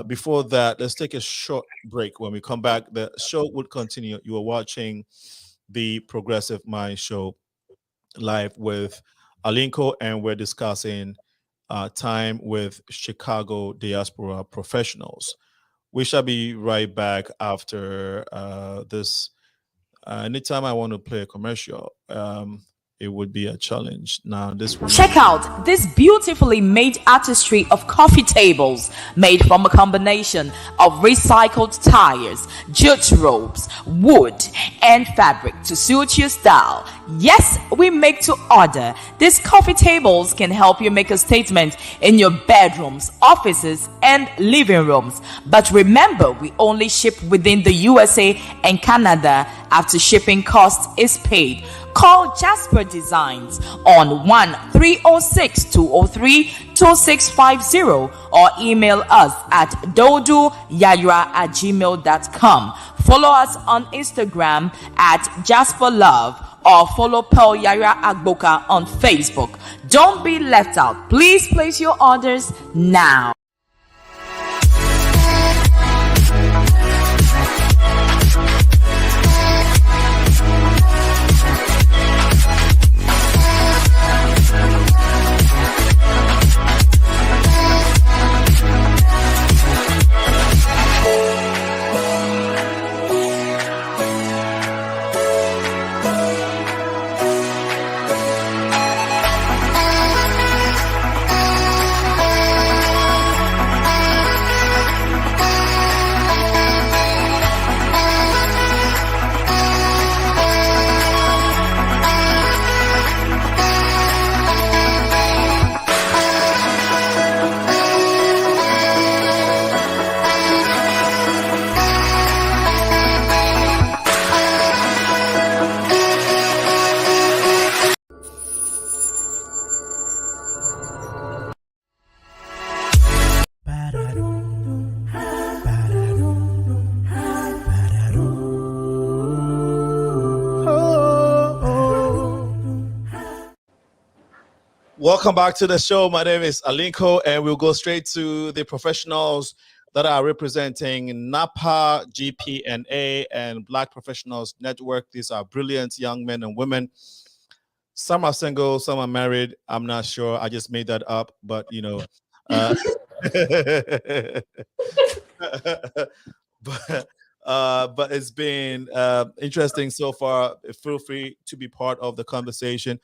Before that, let's take a short break. When we come back, the show would continue. You are watching the Progressive Mind Show live with Alinko, and we're discussing time with Chicago diaspora professionals. We shall be right back after this. Anytime I want to play a commercial, it would be a challenge. Now, check out this beautifully made artistry of coffee tables made from a combination of recycled tires, jute ropes, wood, and fabric to suit your style. Yes, we make to order. These coffee tables can help you make a statement in your bedrooms, offices, and living rooms. But remember, we only ship within the USA and Canada after shipping cost is paid. Call Jasper Designs on 1-306-203-2650 or email us at doduyayra@gmail.com. Follow us on Instagram at Jasper Love, or follow Pearl Yara Agboka on Facebook. Don't be left out. Please place your orders now. Welcome back to the show. My name is Alinko, and we'll go straight to the professionals that are representing NAPA, GPNA, and Black Professionals Network. These are brilliant young men and women. Some are single, some are married. I'm not sure. I just made that up, but you know. But it's been interesting so far. Feel free to be part of the conversation.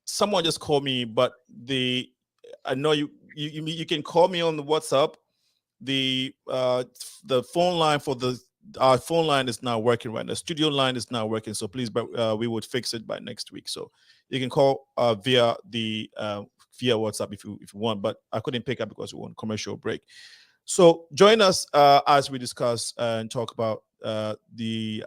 Someone just called me, but I know you can call me on the WhatsApp. The phone line for our phone line is not working right now. The studio line is not working, so please, but we would fix it by next week. So you can call via WhatsApp if you want, but I couldn't pick up because we want commercial break. So join us as we discuss and talk about the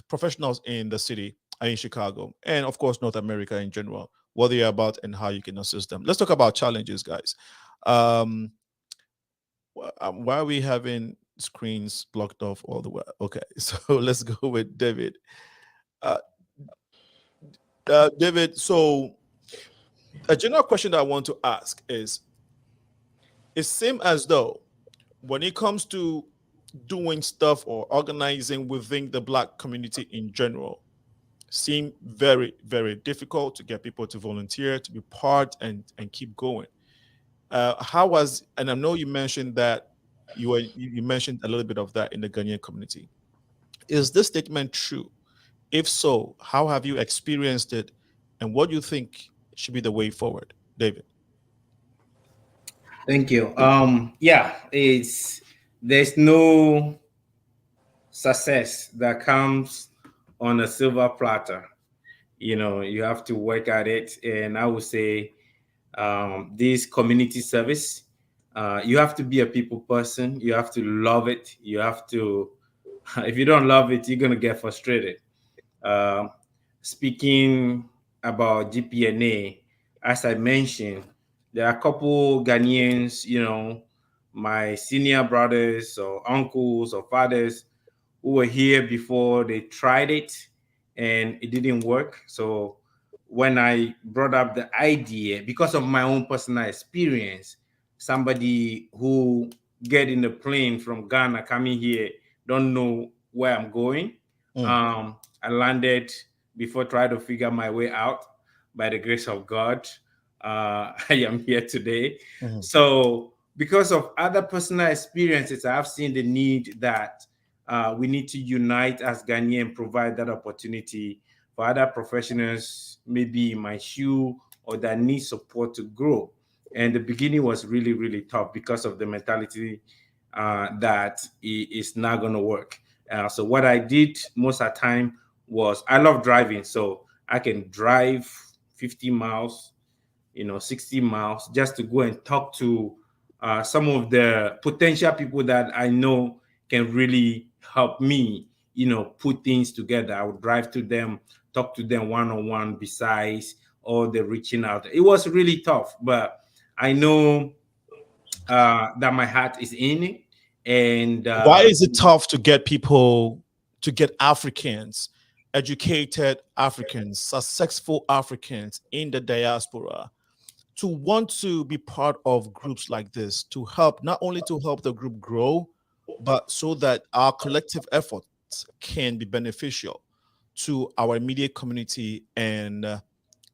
professionals in the city, in Chicago, and of course North America in general, what they're about and how you can assist them. Let's talk about challenges, guys. Why are we having screens blocked off all the way? Okay, so let's go with David. David, so a general question that I want to ask is, it seems as though when it comes to doing stuff or organizing within the Black community in general, seem very, very difficult to get people to volunteer, to be part and keep going. How was, and I know you mentioned that you mentioned a little bit of that in the Ghanaian community. Is this statement true? If so, how have you experienced it, and what do you think should be the way forward, David? Thank you. Yeah, there's no success that comes on a silver platter. You know, you have to work at it, and I would say this community service, you have to be a people person. You have to love it. You have to, if you don't love it, you're gonna get frustrated. Speaking about GPNA, as I mentioned, there are a couple Ghanaians, you know, my senior brothers or uncles or fathers who were here before they tried it and it didn't work. So when I brought up the idea, because of my own personal experience, somebody who get in a plane from Ghana coming here, don't know where I'm going. I landed before trying to figure my way out. By the grace of God, I am here today. So because of other personal experiences, I've seen the need that we need to unite as Ghanaians and provide that opportunity for other professionals, maybe in my shoe or that need support to grow. And the beginning was really, really tough because of the mentality that it's not going to work. So what I did most of the time was, I love driving, so I can drive 50 miles, 60 miles just to go and talk to some of the potential people that I know can really help me, put things together. I would drive to them, talk to them one-on-one besides all the reaching out. It was really tough, but I know that my heart is in it. And why is it tough to get people, to get Africans, educated Africans, successful Africans in the diaspora to want to be part of groups like this, to help, not only to help the group grow, but so that our collective efforts can be beneficial to our immediate community and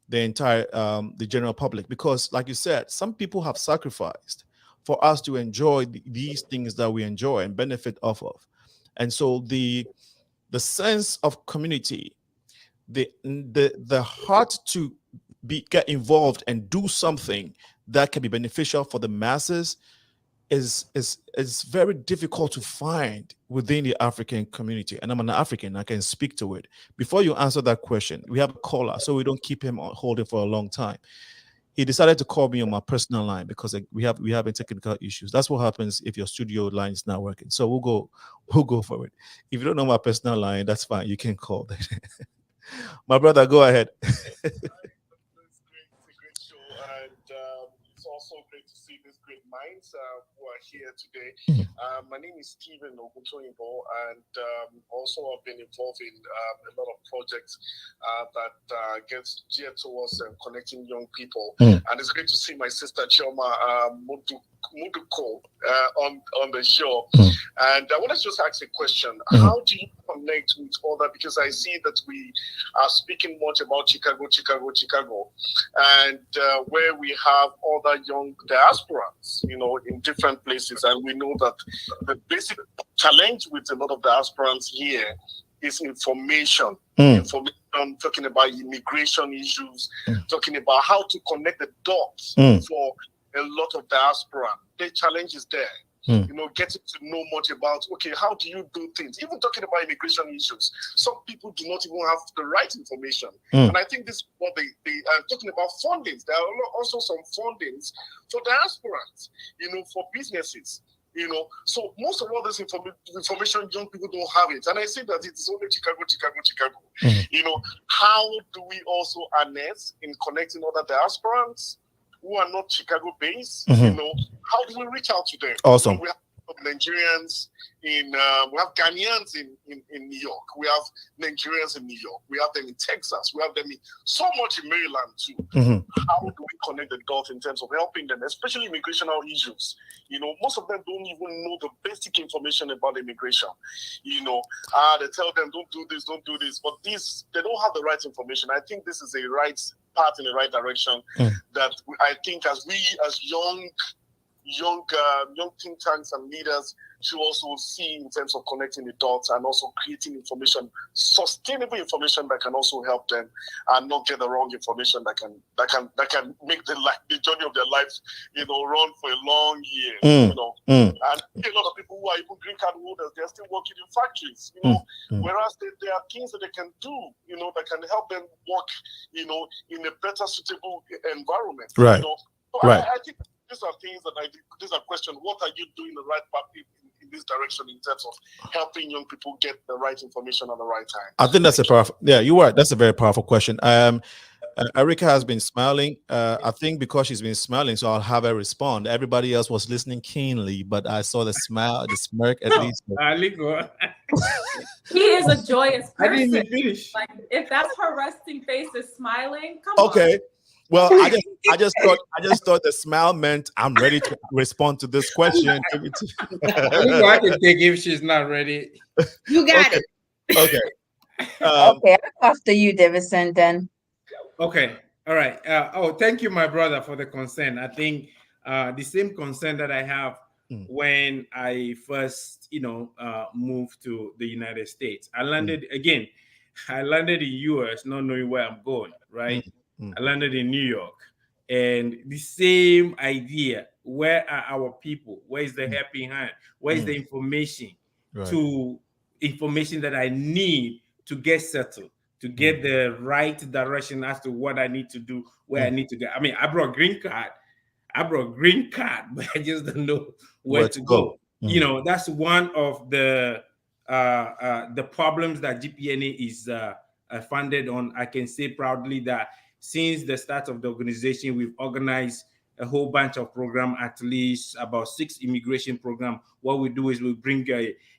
the entire the general public? Because like you said, some people have sacrificed for us to enjoy these things that we enjoy and benefit off of. And so the sense of community, the heart to get involved and do something that can be beneficial for the masses is very difficult to find within the African community. And I'm an African, I can speak to it. Before you answer that question, we have a caller, so we don't keep him on holding for a long time. He decided to call me on my personal line because we have technical issues. That's what happens if your studio line is not working. So we'll go for it. If you don't know my personal line, that's fine. You can call. My brother, go ahead. It's a great show, and it's also great to see this great minds who are here today. My name is Stephen Ogutoyinbo, and also I've been involved in a lot of projects that gets geared towards connecting young people. And it's great to see my sister CHIOMA MADUKO on the show. And I want to just ask a question. How do you connect with other, because I see that we are speaking much about Chicago, and where we have other young diasporans, in different places. And we know that the basic challenge with a lot of diasporans here is information. Information, talking about immigration issues, talking about how to connect the dots for a lot of diaspora. The challenge is there. Getting to know much about, okay, how do you do things? Even talking about immigration issues, some people do not even have the right information. And I think this is what they are talking about fundings. There are also some fundings for diasporans, for businesses. So most of all this information, young people don't have it. And I say that it is only Chicago. How do we also harness in connecting other diasporans who are not Chicago-based? How do we reach out to them? Awesome. We have Nigerians we have Ghanaians in New York. We have Nigerians in New York. We have them in Texas. We have them so much in Maryland too. How do we connect the dots in terms of helping them, especially immigrational issues? Most of them don't even know the basic information about immigration. They tell them don't do this, but they don't have the right information. I think this is a right path in the right direction that I think as young think tanks and leaders should also see in terms of connecting the dots and also creating information, sustainable information that can also help them and not get the wrong information that can make the journey of their lives, run for a long year. And a lot of people who are even green card holders, they're still working in factories, whereas there are things that they can do, that can help them work, in a better suitable environment. Right. So right. I think these are things that these are questions. What are you doing the right path in this direction in terms of helping young people get the right information at the right time? I think that's a powerful, you are. That's a very powerful question. Erica has been smiling. I think because she's been smiling, so I'll have her respond. Everybody else was listening keenly, but I saw the smile, the smirk at least. He is a joyous person. I didn't finish. Like, if that's her resting face is smiling, come on. Okay. Well, I just thought the smile meant I'm ready to respond to this question. I can take if she's not ready. You got it. Okay. Okay, after you, Davidson, then. Okay. All right. Thank you, my brother, for the concern. I think the same concern that I have when I first, moved to the United States. I landed in US, not knowing where I'm going, right? I landed in New York, and the same idea. Where are our people? Where is the helping hand? Where is the information information that I need to get settled, to get the right direction as to what I need to do, where I need to go? I mean, I brought green card, but I just don't know where to go. That's one of the problems that GPNA is funded on. I can say proudly that since the start of the organization, we've organized a whole bunch of programs, at least about 6 immigration programs. What we do is we bring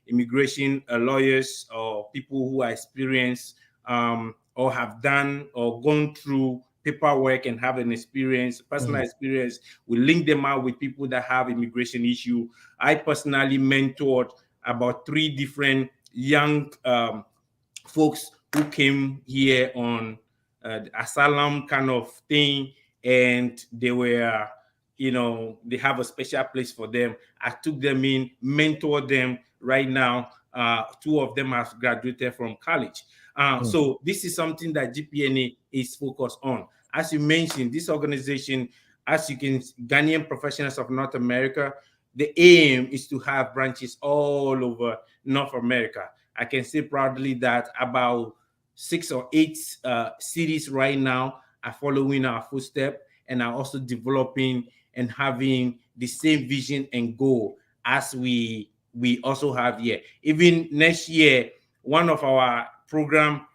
immigration lawyers or people who are experienced or have done or gone through paperwork and have an experience, personal experience. We link them out with people that have immigration issue. I personally mentored about 3 different young folks who came here on asylum kind of thing, and they were, they have a special place for them. I took them in, mentored them. Right now, 2 of them have graduated from college. So this is something that GPNA is focused on. As you mentioned, this organization, as you can, Ghanaian Professionals of North America, the aim is to have branches all over North America. I can say proudly that about 6 or 8 cities right now are following our footsteps and are also developing and having the same vision and goal as we also have here. Even next year, one of our program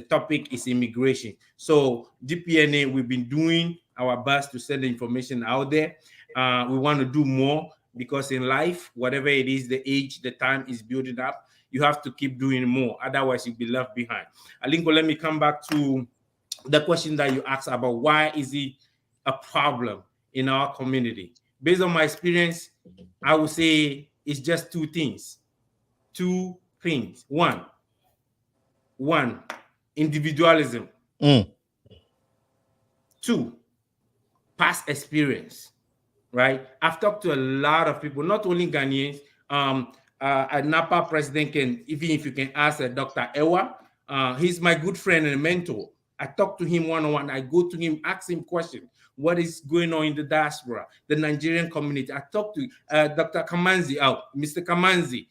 topic is immigration. So GPNA, we've been doing our best to send the information out there. We want to do more, because in life, whatever it is, the age, the time is building up. You have to keep doing more. Otherwise, you'll be left behind. Alinko, let me come back to the question that you asked about why is it a problem in our community. Based on my experience, I would say it's just two things. Two things. One, individualism. Two, past experience, right? I've talked to a lot of people, not only Ghanaians. A NAPA president can, even if you can ask Dr. Ewa, he's my good friend and mentor. I talk to him one-on-one. I go to him, ask him questions. What is going on in the diaspora, the Nigerian community? I talk to Dr. Kamanzi, Mr. Kamanzi,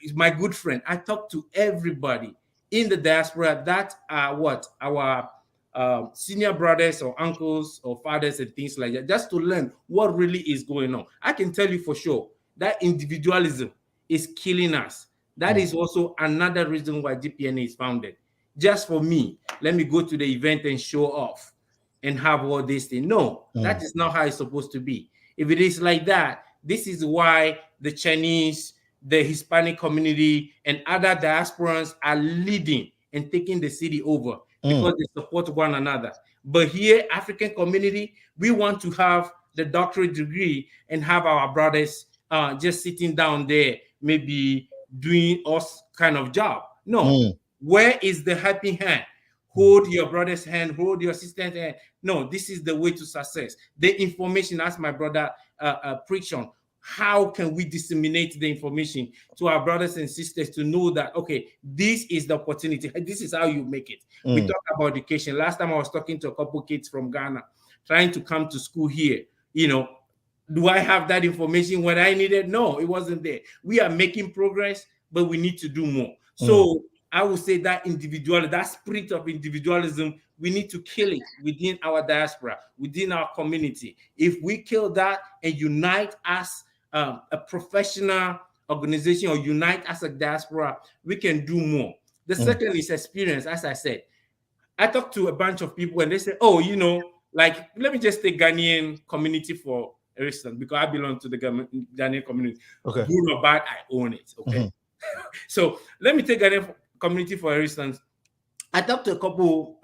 is my good friend. I talk to everybody in the diaspora that are our senior brothers or uncles or fathers and things like that, just to learn what really is going on. I can tell you for sure that individualism is killing us. That is also another reason why GPNA is founded. Just for me, let me go to the event and show off and have all these things. No, that is not how it's supposed to be. If it is like that, this is why the Chinese, the Hispanic community, and other diasporans are leading and taking the city over, because they support one another. But here, African community, we want to have the doctorate degree and have our brothers just sitting down there, maybe doing us kind of job. No. Where is the helping hand? Hold your brother's hand, hold your sister's hand. No, this is the way to success. The information, as my brother preached on, how can we disseminate the information to our brothers and sisters to know that, okay, this is the opportunity. This is how you make it. We talk about education. Last time I was talking to a couple kids from Ghana, trying to come to school here. You know, do I have that information when I needed? No, it wasn't there. We are making progress, but we need to do more. So I would say that that spirit of individualism, we need to kill it within our diaspora, within our community. If we kill that and unite as a professional organization or unite as a diaspora, we can do more. The second is experience, as I said. I talked to a bunch of people and they say, oh, you know, like, let me just take Ghanaian community for instance, because I belong to the Ghanaian community. Okay. Good or bad, I own it. Okay. So let me take Ghanaian community for instance. I talked to a couple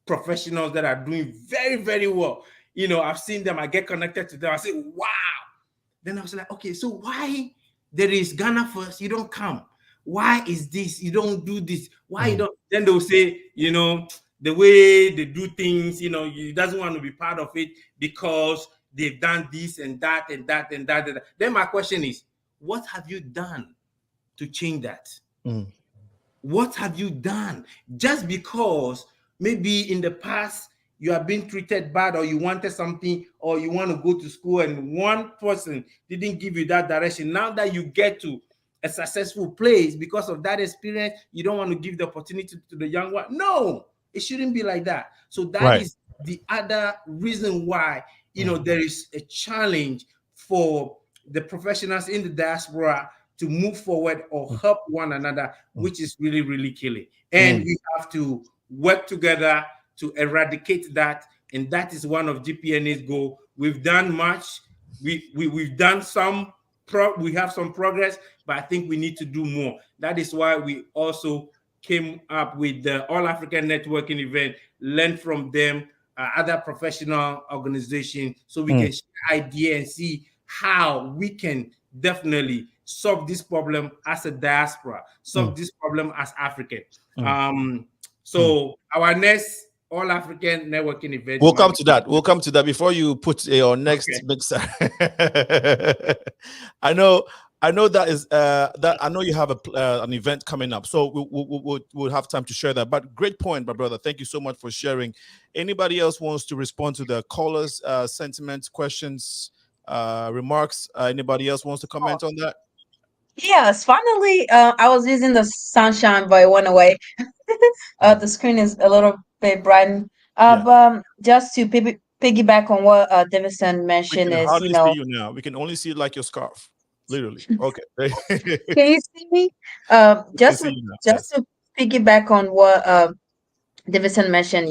professionals that are doing very, very well. You know, I've seen them, I get connected to them, I say, wow. Then I was like, okay, so why there is Ghana first, you don't come? Why is this? You don't do this? Why you don't? Then they'll say, you know, the way they do things, you know, he doesn't want to be part of it because they've done this and that and that and that. And that. Then my question is, what have you done to change that? What have you done? Just because maybe in the past you have been treated bad, or you wanted something, or you want to go to school and one person didn't give you that direction. Now that you get to a successful place because of that experience, you don't want to give the opportunity to the young one. No, it shouldn't be like that. So that is the other reason why, you know, there is a challenge for the professionals in the diaspora to move forward or help one another, which is really, really killing. And we have to work together to eradicate that. And that is one of GPNA's goal. We've done much. We've done some, we have some progress, but I think we need to do more. That is why we also came up with the All African Networking event, learn from them, other professional organizations, so we can share ideas and see how we can definitely solve this problem as a diaspora, solve this problem as African. So our next All African Networking event. We'll come to that. We'll come to that before you put your next mixer. I know that is that I know you have an event coming up, so we'll have time to share that. But great point, my brother. Thank you so much for sharing. Anybody else wants to respond to the callers' sentiments, questions, remarks? Anybody else wants to comment on that? Yes, finally, I was using the sunshine, but it went away. The screen is a little bit brightened. But just to piggyback on what Davidson mentioned, we can is, hardly you know, see you now. We can only see like your scarf, literally. Okay. Can you see me? Just to piggyback on what Davidson mentioned,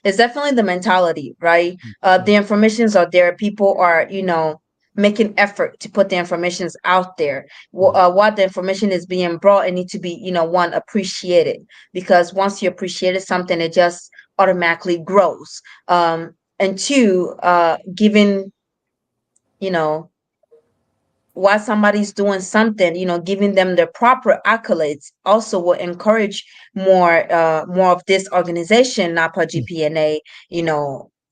it's definitely the mentality, right? The informations are there. People are, making effort to put the informations out there. While the information is being brought, it needs to be, one, appreciated, because once you appreciate something, it just automatically grows. And two, giving, while somebody's doing something, giving them the proper accolades also will encourage more of this organization, NAPA GPNA,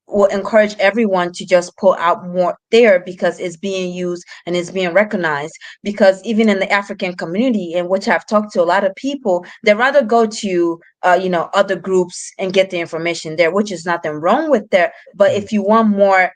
will encourage everyone to just pull out more there, because it's being used and it's being recognized. Because even in the African community, in which I've talked to a lot of people, they rather go to other groups and get the information there, which is nothing wrong with that. But if you want more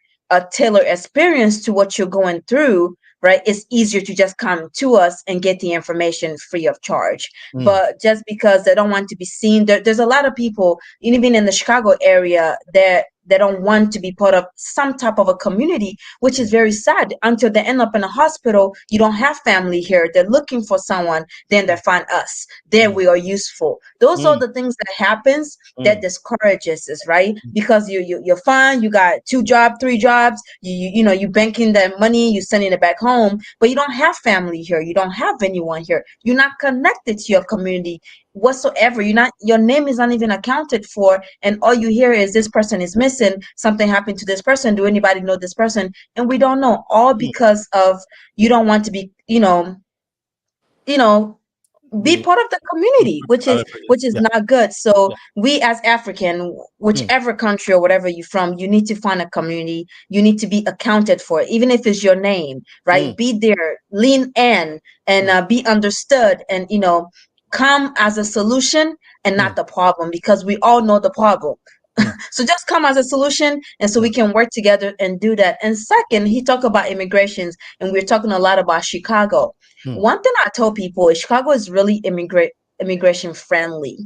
tailored experience to what you're going through, right, it's easier to just come to us and get the information free of charge. But just because they don't want to be seen, there's a lot of people, even in the Chicago area, that they don't want to be part of some type of a community, which is very sad. Until they end up in a hospital, you don't have family here. They're looking for someone, then they find us. Then we are useful. Those are the things that happens that discourages us, right? Because you're fine, you got 2 jobs, 3 jobs, you banking that money, you sending it back home, but you don't have family here. You don't have anyone here. You're not connected to your community whatsoever. Your name is not even accounted for, and all you hear is this person is missing, something happened to this person, do anybody know this person? And we don't know, all because of you don't want to be be part of the community, which is not good. So we as African, whichever country or whatever you're from, you need to find a community. You need to be accounted for, even if it's your name, right? Be there, lean in, and be understood, and come as a solution and not the problem, because we all know the problem. So just come as a solution, and so we can work together and do that. And second, he talked about immigrations, and we're talking a lot about Chicago. One thing I tell people is Chicago is really immigration friendly.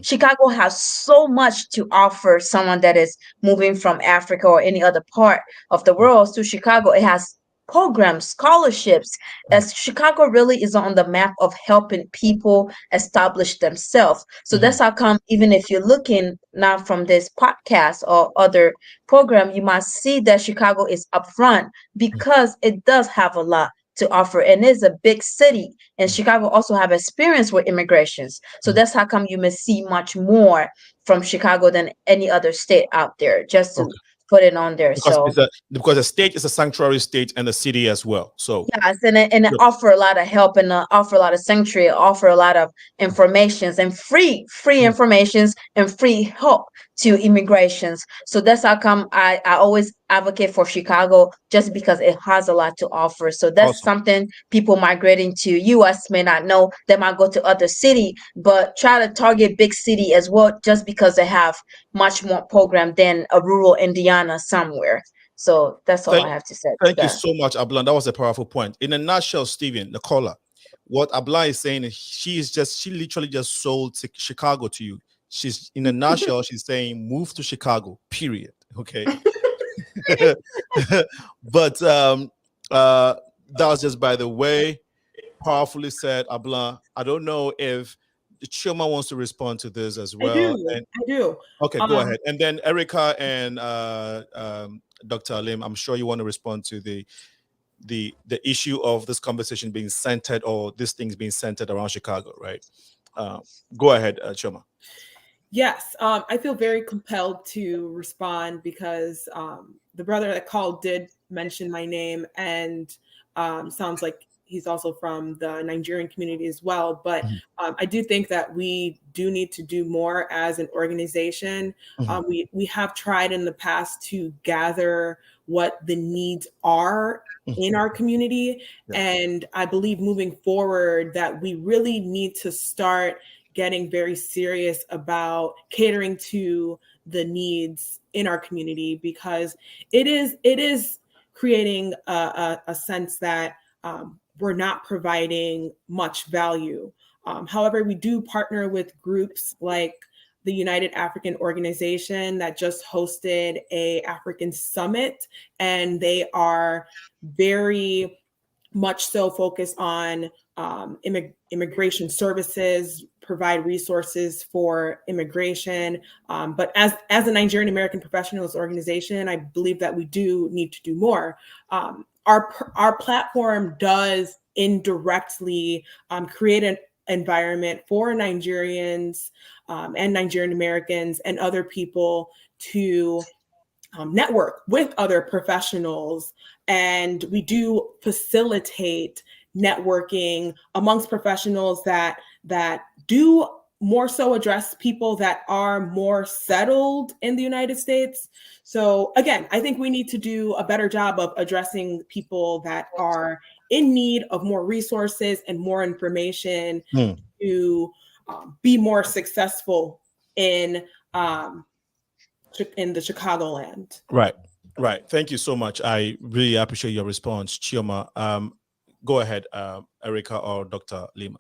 Chicago has so much to offer someone that is moving from Africa or any other part of the world to Chicago. It has programs, scholarships, as Chicago really is on the map of helping people establish themselves. So that's how come, even if you're looking now from this podcast or other program, you might see that Chicago is upfront, because it does have a lot to offer, and it's a big city, and Chicago also have experience with immigrations. So that's how come you may see much more from Chicago than any other state out there, just to put it on there. Because because the state is a sanctuary state, and the city as well. So yes, and it offer a lot of help, and offer a lot of sanctuary, offer a lot of informations, and free informations, and free help to immigrations. So that's how come I always advocate for Chicago, just because it has a lot to offer. So that's something people migrating to US may not know. They might go to other city, but try to target big city as well, just because they have much more program than a rural Indiana somewhere. So that's all I have to say. Thank you so much, Ablan. That was a powerful point. In a nutshell, Stephen, the caller, what Ablan is saying is she literally just sold Chicago to you. She's, in a nutshell, she's saying move to Chicago, period. Okay. But that was just by the way. Powerfully said, Ablan. I don't know if CHIOMA wants to respond to this as well. I do. Okay, go ahead. And then Erica and Dr. Alim, I'm sure you want to respond to the issue of this conversation being centered, or this thing's being centered around Chicago, right? Go ahead, CHIOMA. Yes, I feel very compelled to respond, because the brother that called did mention my name, and sounds like he's also from the Nigerian community as well. But I do think that we do need to do more as an organization. We have tried in the past to gather what the needs are in our community. And I believe moving forward that we really need to start getting very serious about catering to the needs in our community, because it is creating a sense that we're not providing much value. However, we do partner with groups like the United African Organization that just hosted a African summit, and they are very much so focus on immigration services, provide resources for immigration. But as a Nigerian American Professionals Organization, I believe that we do need to do more. Our platform does indirectly create an environment for Nigerians and Nigerian Americans and other people to network with other professionals. And we do facilitate networking amongst professionals that do more so address people that are more settled in the United States. So again, I think we need to do a better job of addressing people that are in need of more resources and more information to be more successful in the Chicagoland. Right. Thank you so much. I really appreciate your response, CHIOMA. Go ahead, Erica or Dr. Lima.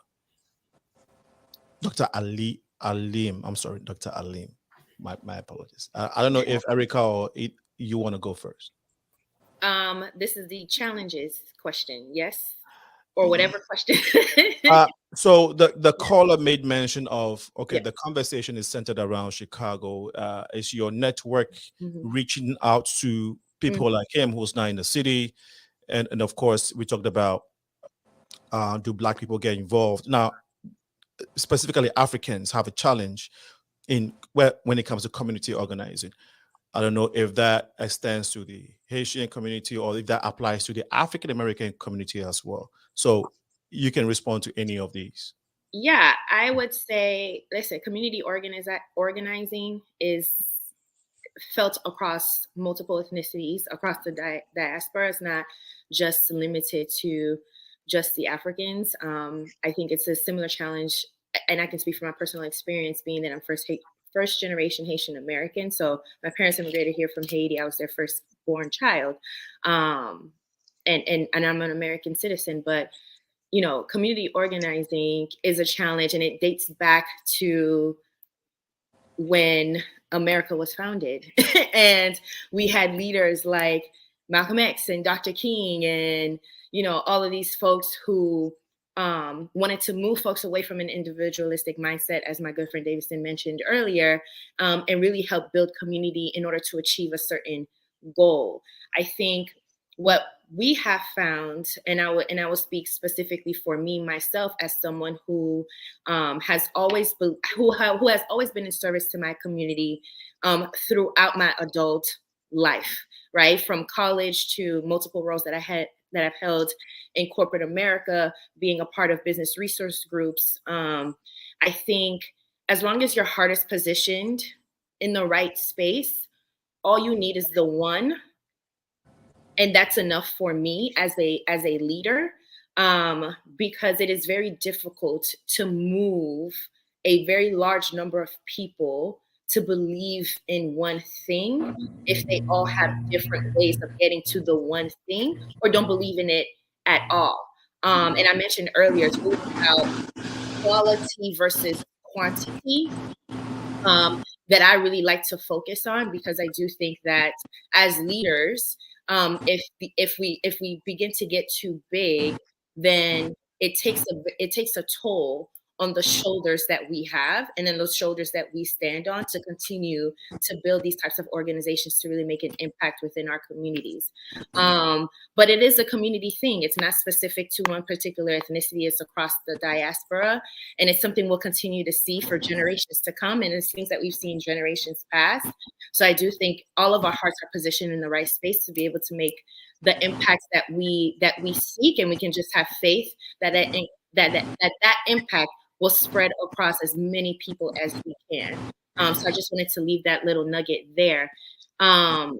Dr. Alim. I'm sorry, Dr. Alim. My apologies. I don't know if Erica or you want to go first. This is the challenges question, yes? Or whatever question. So the caller made mention of, the conversation is centered around Chicago. Is your network reaching out to people like him who's not in the city? And of course, we talked about do Black people get involved? Now, specifically Africans have a challenge when it comes to community organizing. I don't know if that extends to the Haitian community or if that applies to the African American community as well. So you can respond to any of these. Yeah, I would say, listen, community organizing is felt across multiple ethnicities, across the diaspora. It's not just limited to just the Africans. I think it's a similar challenge, and I can speak from my personal experience being that I'm first generation Haitian American. So my parents immigrated here from Haiti. I was their first born child. And I'm an American citizen, but you know, community organizing is a challenge, and it dates back to when America was founded. And we had leaders like Malcolm X and Dr. King and, you know, all of these folks who wanted to move folks away from an individualistic mindset, as my good friend Davidson mentioned earlier, and really help build community in order to achieve a certain goal. I think what we have found, and I will speak specifically for me myself as someone who has always been in service to my community throughout my adult life, right? From college to multiple roles that I've held in corporate America, being a part of business resource groups. I think as long as your heart is positioned in the right space, all you need is the one. And that's enough for me as a leader, because it is very difficult to move a very large number of people to believe in one thing if they all have different ways of getting to the one thing or don't believe in it at all. And I mentioned earlier, it's really about quality versus quantity. That I really like to focus on, because I do think that as leaders, if we begin to get too big, then it takes a toll on the shoulders that we have, and then those shoulders that we stand on to continue to build these types of organizations to really make an impact within our communities. But it is a community thing. It's not specific to one particular ethnicity. It's across the diaspora, and it's something we'll continue to see for generations to come, and it's things that we've seen generations past. So I do think all of our hearts are positioned in the right space to be able to make the impacts that we seek, and we can just have faith that that impact will spread across as many people as we can. So I just wanted to leave that little nugget there. And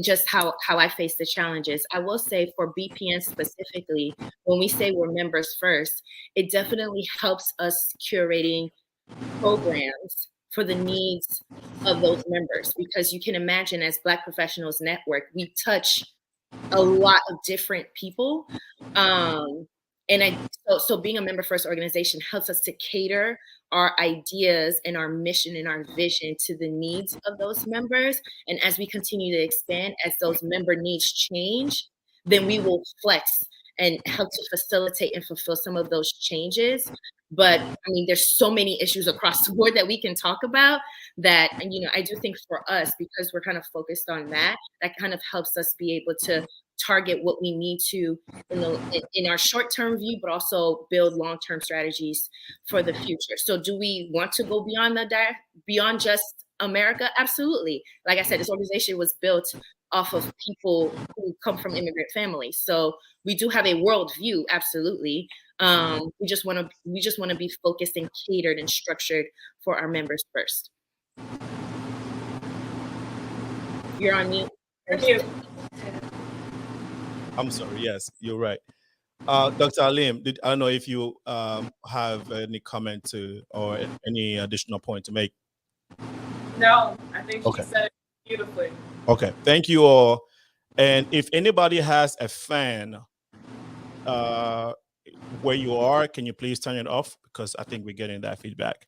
just how I face the challenges. I will say for BPN specifically, when we say we're members first, it definitely helps us curating programs for the needs of those members, because you can imagine as Black Professionals Network, we touch a lot of different people. So being a member first organization helps us to cater our ideas and our mission and our vision to the needs of those members. And as we continue to expand, as those member needs change, then we will flex and help to facilitate and fulfill some of those changes. But I mean, there's so many issues across the board that we can talk about that, and I do think for us, because we're kind of focused on that kind of helps us be able to target what we need to in our short-term view, but also build long-term strategies for the future. So do we want to go beyond just America? Absolutely. Like I said, this organization was built off of people who come from immigrant families. So we do have a world view, absolutely. We just want to be focused and catered and structured for our members first. You're on mute. I'm sorry. Yes, you're right. Dr. Alim, I don't know if you have any comment or any additional point to make. No, I think she said it beautifully. Okay, thank you all. And if anybody has a fan where you are, can you please turn it off? Because I think we're getting that feedback.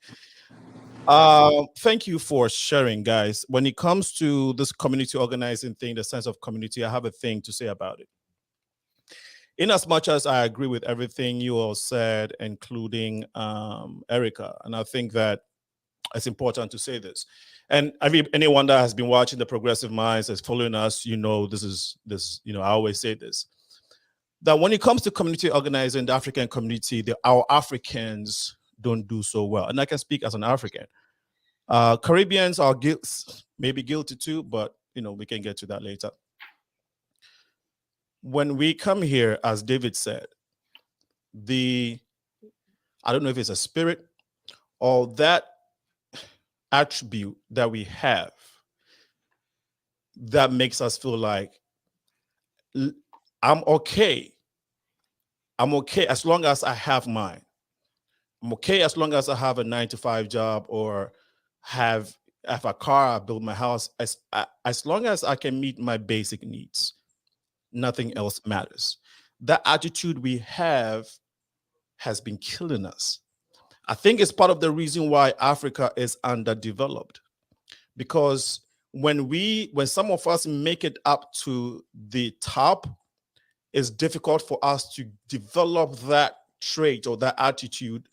Thank you for sharing, guys. When it comes to this community organizing thing, the sense of community, I have a thing to say about it. In as much as I agree with everything you all said, including Erica, and I think that it's important to say this. And anyone that has been watching the Progressive Minds, is following us, I always say this, that when it comes to community organizing, the African community, our Africans don't do so well. And I can speak as an African. Caribbeans are maybe guilty too, but we can get to that later. When we come here, as David said, I don't know if it's a spirit or that attribute that we have that makes us feel like I'm okay. I'm okay as long as I have mine. I'm okay as long as I have a 9-to-5 job or have a car, I build my house. As long as I can meet my basic needs, nothing else matters. That attitude we have has been killing us. I think it's part of the reason why Africa is underdeveloped, because when some of us make it up to the top, it's difficult for us to develop that trait or that attitude.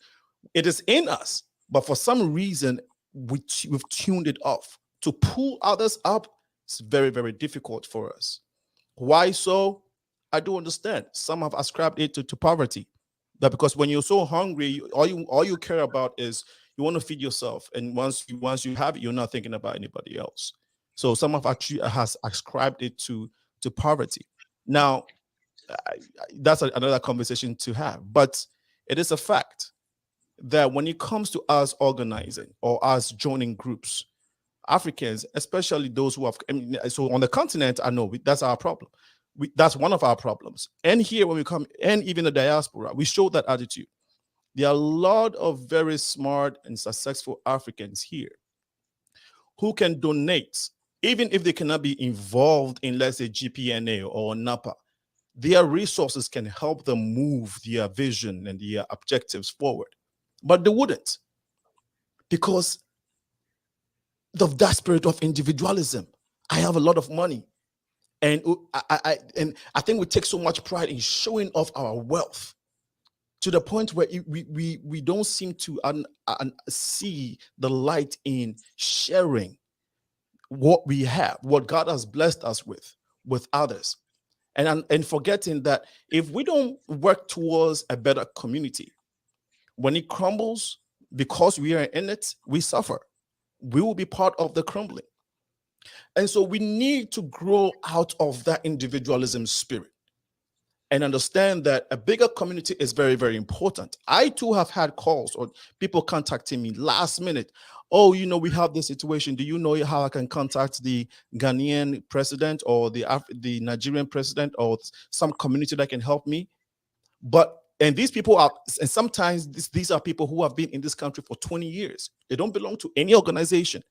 It is in us, but for some reason, we've tuned it off. To pull others up, it's very, very difficult for us. Why so? I do understand. Some have ascribed it to poverty. That because when you're so hungry, all you care about is you want to feed yourself, and once you have it, you're not thinking about anybody else. So some have actually has ascribed it to poverty. Now, that's another conversation to have, but it is a fact that when it comes to us organizing or us joining groups, Africans, especially those who have, so on the continent, I know that's our problem. That's one of our problems. And here, when we come, and even the diaspora, we show that attitude. There are a lot of very smart and successful Africans here who can donate, even if they cannot be involved in, let's say, GPNA or NAPA. Their resources can help them move their vision and their objectives forward. But they wouldn't, because of that spirit of individualism. I have a lot of money. And I think we take so much pride in showing off our wealth to the point where we don't seem to see the light in sharing what we have, what God has blessed us with others, and forgetting that if we don't work towards a better community, when it crumbles, because we are in it, we suffer. We will be part of the crumbling. And so we need to grow out of that individualism spirit and understand that a bigger community is very, very important. I too have had calls or people contacting me last minute. Oh, we have this situation. Do you know how I can contact the Ghanaian president or the Nigerian president or some community that can help me? And these people are, and sometimes these are people who have been in this country for 20 years. They don't belong to any organization.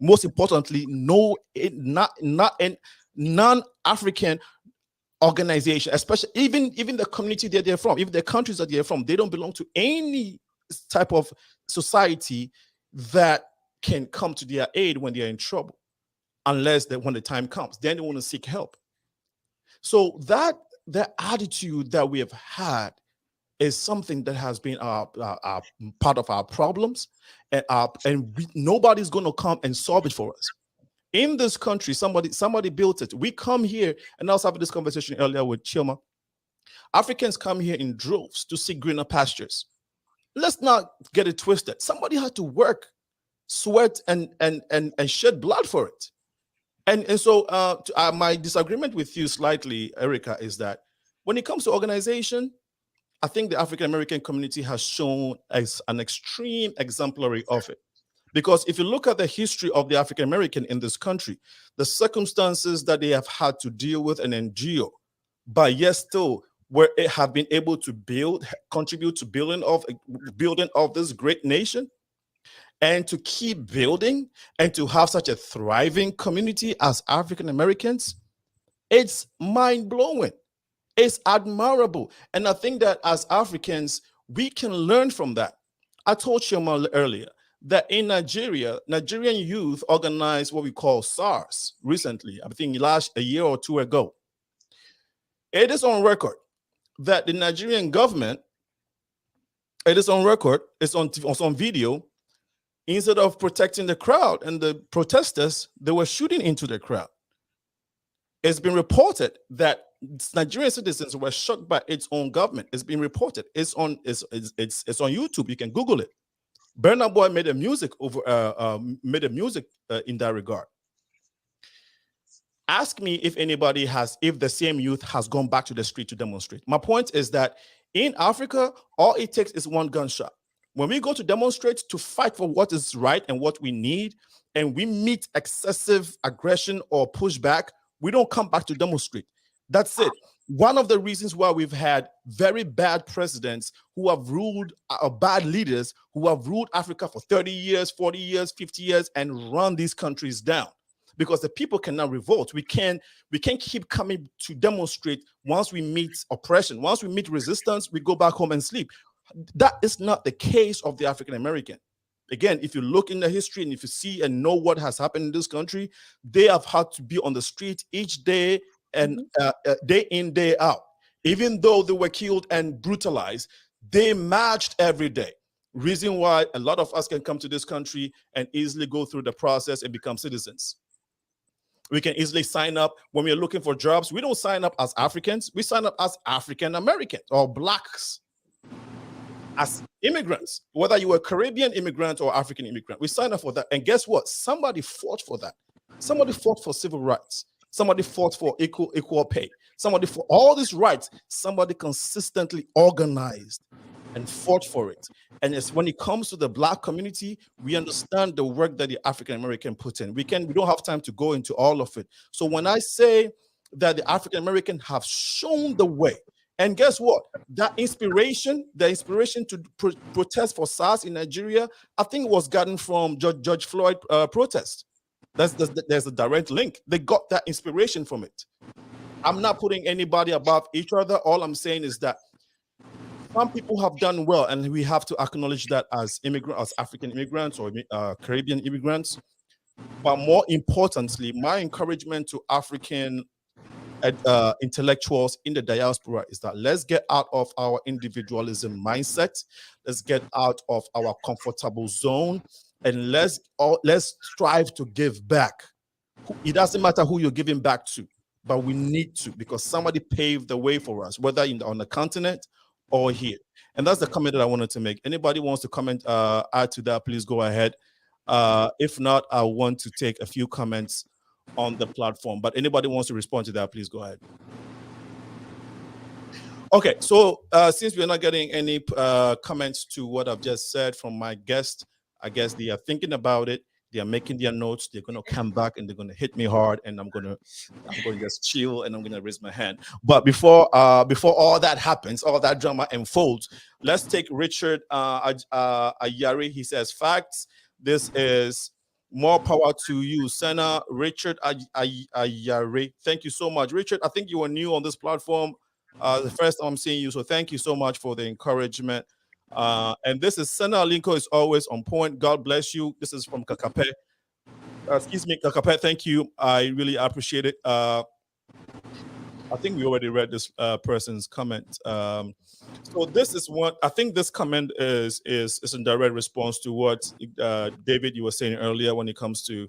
Most importantly, non-African organization, especially even the community that they're from, even the countries that they're from, they don't belong to any type of society that can come to their aid when they're in trouble, unless when the time comes, then they want to seek help. So that the attitude that we have had is something that has been our part of our problems, and nobody's going to come and solve it for us. In this country, somebody built it. We come here, and I was having this conversation earlier with CHIOMA. Africans come here in droves to see greener pastures. Let's not get it twisted. Somebody had to work, sweat, and shed blood for it. And so my disagreement with you slightly, Erica, is that when it comes to organization, I think the African American community has shown as an extreme exemplary of it. Because if you look at the history of the African American in this country, the circumstances that they have had to deal with and endure, but yet still where it have been able to contribute to building of this great nation, and to keep building and to have such a thriving community as African Americans, it's mind-blowing. It's admirable. And I think that as Africans, we can learn from that. I told CHIOMA earlier that in Nigeria, Nigerian youth organized what we call SARS recently, I think a year or two ago. It is on record that the Nigerian government, it's on video, instead of protecting the crowd and the protesters, they were shooting into the crowd. It's been reported that Nigerian citizens were shot by its own government. It's been reported. It's on YouTube. You can Google it. Burna Boy made a music in that regard. Ask me if the same youth has gone back to the street to demonstrate. My point is that in Africa, all it takes is one gunshot. When we go to demonstrate, to fight for what is right and what we need, and we meet excessive aggression or pushback, we don't come back to demonstrate. That's it. One of the reasons why we've had very bad presidents who have ruled, bad leaders who have ruled Africa for 30 years, 40 years, 50 years, and run these countries down. Because the people cannot revolt. We can't keep coming to demonstrate. Once we meet oppression, once we meet resistance, we go back home and sleep. That is not the case of the African American. Again, if you look in the history and if you see and know what has happened in this country, they have had to be on the street each day and day in, day out. Even though they were killed and brutalized, they marched every day. Reason why a lot of us can come to this country and easily go through the process and become citizens. We can easily sign up when we're looking for jobs. We don't sign up as Africans. We sign up as African Americans or Blacks, as immigrants, whether you were a Caribbean immigrant or African immigrant. We sign up for that. And guess what? Somebody fought for that. Somebody fought for civil rights. Somebody fought for equal pay. Somebody for all these rights. Somebody consistently organized and fought for it. And it's when it comes to the Black community, we understand the work that the African American put in. We don't have time to go into all of it. So when I say that the African American have shown the way, and guess what? That inspiration, the inspiration to protest for SARS in Nigeria, I think was gotten from George Floyd protest. There's a direct link. They got that inspiration from it. I'm not putting anybody above each other. All I'm saying is that some people have done well, and we have to acknowledge that as African immigrants or Caribbean immigrants. But more importantly, my encouragement to African intellectuals in the diaspora is that let's get out of our individualism mindset. Let's get out of our comfortable zone, and let's strive to give back. It doesn't matter who you're giving back to, but we need to, because somebody paved the way for us, whether on the continent or here. And that's the comment that I wanted to make. Anybody wants to comment, add to that, please go ahead. If not, I want to take a few comments on the platform, but anybody wants to respond to that, please go ahead. Okay, so since we're not getting any comments to what I've just said from my guest, I guess they are thinking about it. They are making their notes. They're going to come back and they're going to hit me hard, and I'm going to just chill and I'm going to raise my hand. But before all that happens, all that drama unfolds, let's take Richard Ayari. He says, facts. This is more power to you, Senator Richard Ayari. Thank you so much, Richard. I think you are new on this platform. The first time I'm seeing you, so thank you so much for the encouragement. And this is Senator Linko is always on point. God bless you. This is from Kakape. Excuse me, Kakape. Thank you. I really appreciate it. I think we already read this person's comment. So this is what I think. This comment is in direct response to what David, you were saying earlier when it comes to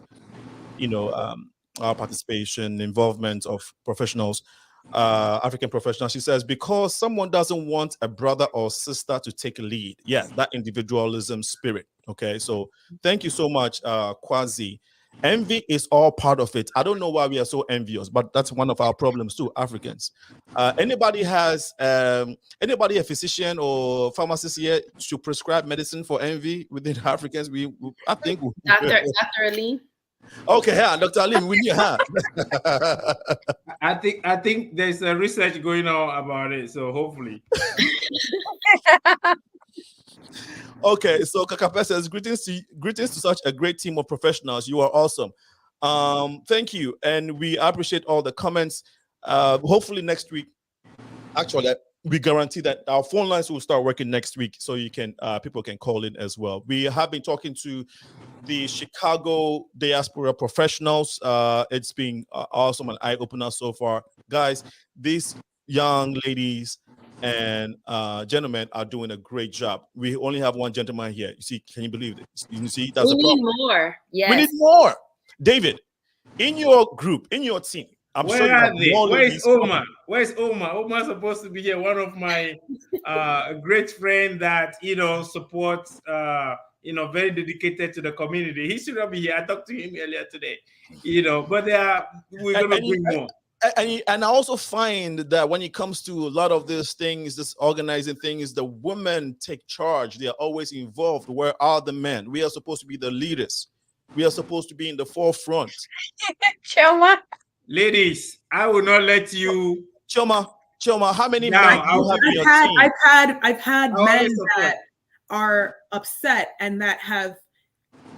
our participation, involvement of professionals, African professionals. She says, because someone doesn't want a brother or sister to take a lead. Yes, that individualism spirit. Okay, so thank you so much, Kwazi. Envy is all part of it. I don't know why we are so envious, but that's one of our problems too, Africans. Anybody a physician or pharmacist here to prescribe medicine for envy within Africans? I think Dr. Ali. Okay, yeah, Dr. Ali, we need her. I think there's a research going on about it, so hopefully. Okay, so Kakape says, greetings to such a great team of professionals. You are awesome. Thank you, and we appreciate all the comments. Hopefully next week, actually, we guarantee that our phone lines will start working next week, so you can people can call in as well. We have been talking to the Chicago diaspora professionals. It's been awesome and eye-opener so far, guys. These young ladies and gentlemen are doing a great job. We only have one gentleman here. You see, can you believe it? You see, that's we a problem. need more. Yes. We need more. David, in your group, in your team, Where are they? Where is Omar? Where's Omar? Omar's supposed to be here. One of my great friend that supports very dedicated to the community. He should not be here. I talked to him earlier today. But we're gonna bring more. And I also find that when it comes to a lot of these things, this organizing things, the women take charge. They are always involved. Where are the men? We are supposed to be the leaders. We are supposed to be in the forefront. CHIOMA. Ladies, I will not let you. CHIOMA, how many men do you have in your team? I've had men that are upset and that have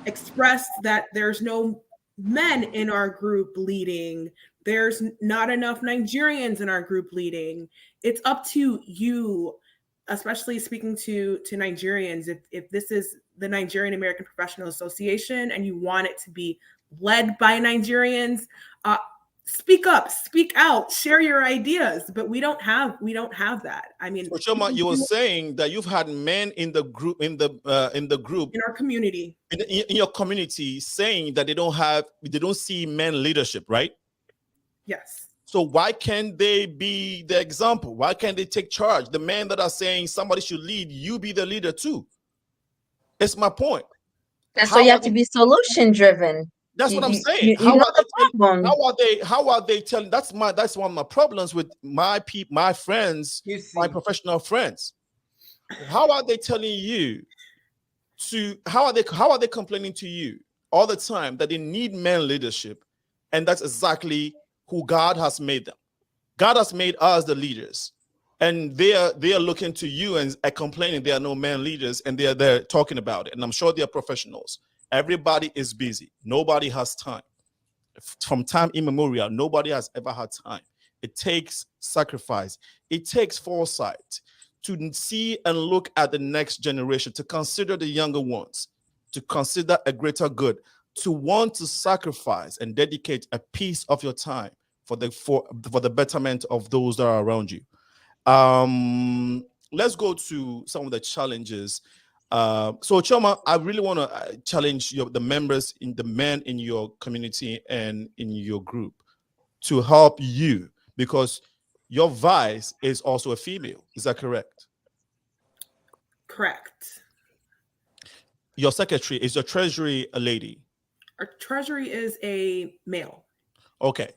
expressed that there's no men in our group leading. There's not enough Nigerians in our group leading. It's up to you, especially speaking to Nigerians. If this is the Nigerian American Professional Association and you want it to be led by Nigerians, speak up, speak out, share your ideas. But we don't have that. I mean, so CHIOMA, you were saying that you've had men in the group, in our community, in your community, saying that they don't see men leadership, right? Yes. So why can't they be the example? Why can't they take charge? The men that are saying somebody should lead, you be the leader too. It's my point. That's why you have to be solution driven. That's what I'm saying. How are they telling? That's one of my problems with my friends, my professional friends. How are they telling you to? How are they complaining to you all the time that they need men leadership, and that's exactly who God has made them. God has made us the leaders, and they are looking to you and complaining there are no men leaders, and they are there talking about it. And I'm sure they are professionals. Everybody is busy. Nobody has time. From time immemorial, nobody has ever had time. It takes sacrifice. It takes foresight to see and look at the next generation, to consider the younger ones, to consider a greater good, to want to sacrifice and dedicate a piece of your time for the betterment of those that are around you. Let's go to some of the challenges. So CHIOMA, I really want to challenge the men in your community and in your group to help you, because your vice is also a female. Is that correct? Correct. Your secretary, is your treasury a lady? Our treasury is a male. Okay.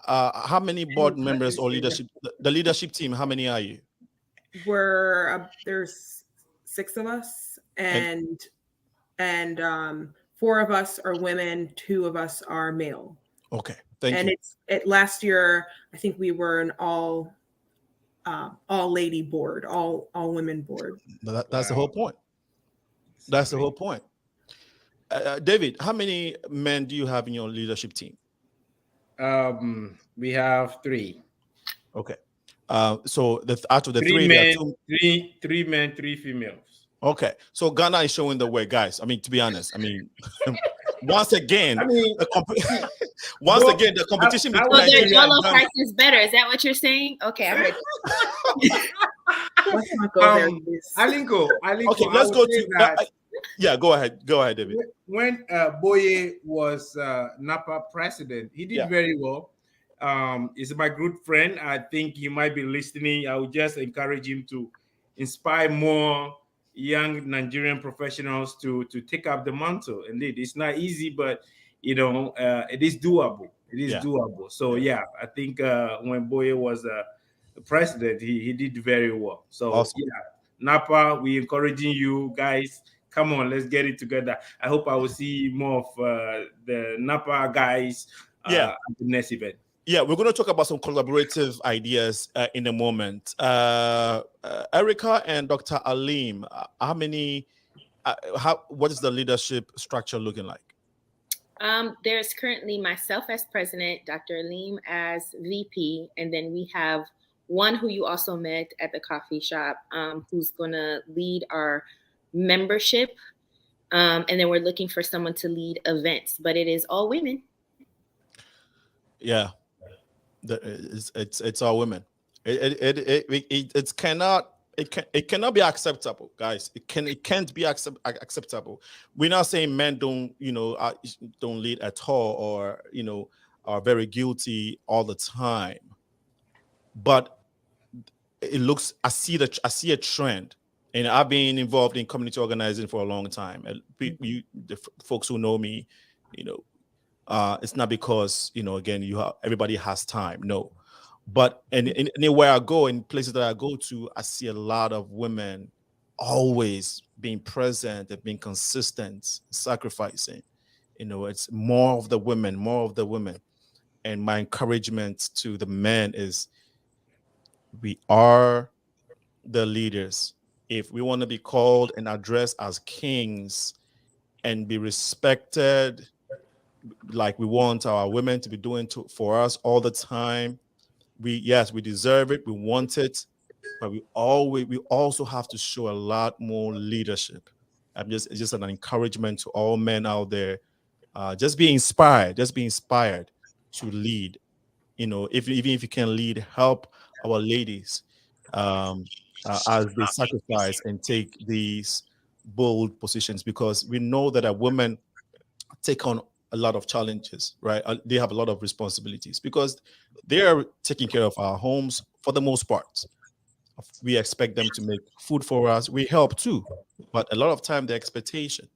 How many board members or leadership? The leadership team, how many are you? There's 6 of us, and 4 of us are women, 2 of us are male. Okay, thank you. Last year, I think we were an all lady board, all women board. That's the whole point. That's the whole point. David, how many men do you have in your leadership team? We have 3. Okay. So out of the 3 men, 3 men, 3 females. Okay. So Ghana is showing the way, guys. I mean, to be honest, I mean, once again, I mean, once again, the competition between So their Nigeria Jollo and Ghana. price is better. Is that what you're saying? Okay, I heard. Let's not go there, please. Alinko, Okay, I let's would go say to. that Yeah, go ahead, David. when Boye was NAPA president, he did very well. He's my good friend. I think he might be listening. I would just encourage him to inspire more young Nigerian professionals to take up the mantle. Indeed, it's not easy, but it is doable. It is doable. So I think when Boye was president, he did very well. So awesome. NAPA, we encouraging you guys. Come on, let's get it together. I hope I will see more of the NAPA guys at the next event. Yeah, we're going to talk about some collaborative ideas in a moment. Erica and Dr. Alim, what is the leadership structure looking like? There's currently myself as president, Dr. Alim as VP, and then we have one who you also met at the coffee shop, who's going to lead our membership. And then we're looking for someone to lead events, but it is all women. Yeah. It's all women. It cannot be acceptable, guys. It can't be acceptable. We're not saying men don't lead at all, or are very guilty all the time. But it looks. I see a trend, and I've been involved in community organizing for a long time. The folks who know me, it's not because again everybody has time, no, but anywhere I go, in places that I go to, I see a lot of women always being present and being consistent, sacrificing. It's more of the women, and my encouragement to the men is we are the leaders. If we want to be called and addressed as kings and be respected like we want our women to be doing for us all the time, we deserve it, we want it, but we also have to show a lot more leadership. It's just an encouragement to all men out there. Just be inspired to lead. Even if you can lead, help our ladies as they sacrifice and take these bold positions, because we know that a woman take on a lot of challenges, right? They have a lot of responsibilities because they are taking care of our homes for the most part. We expect them to make food for us. We help too, but a lot of time the expectation,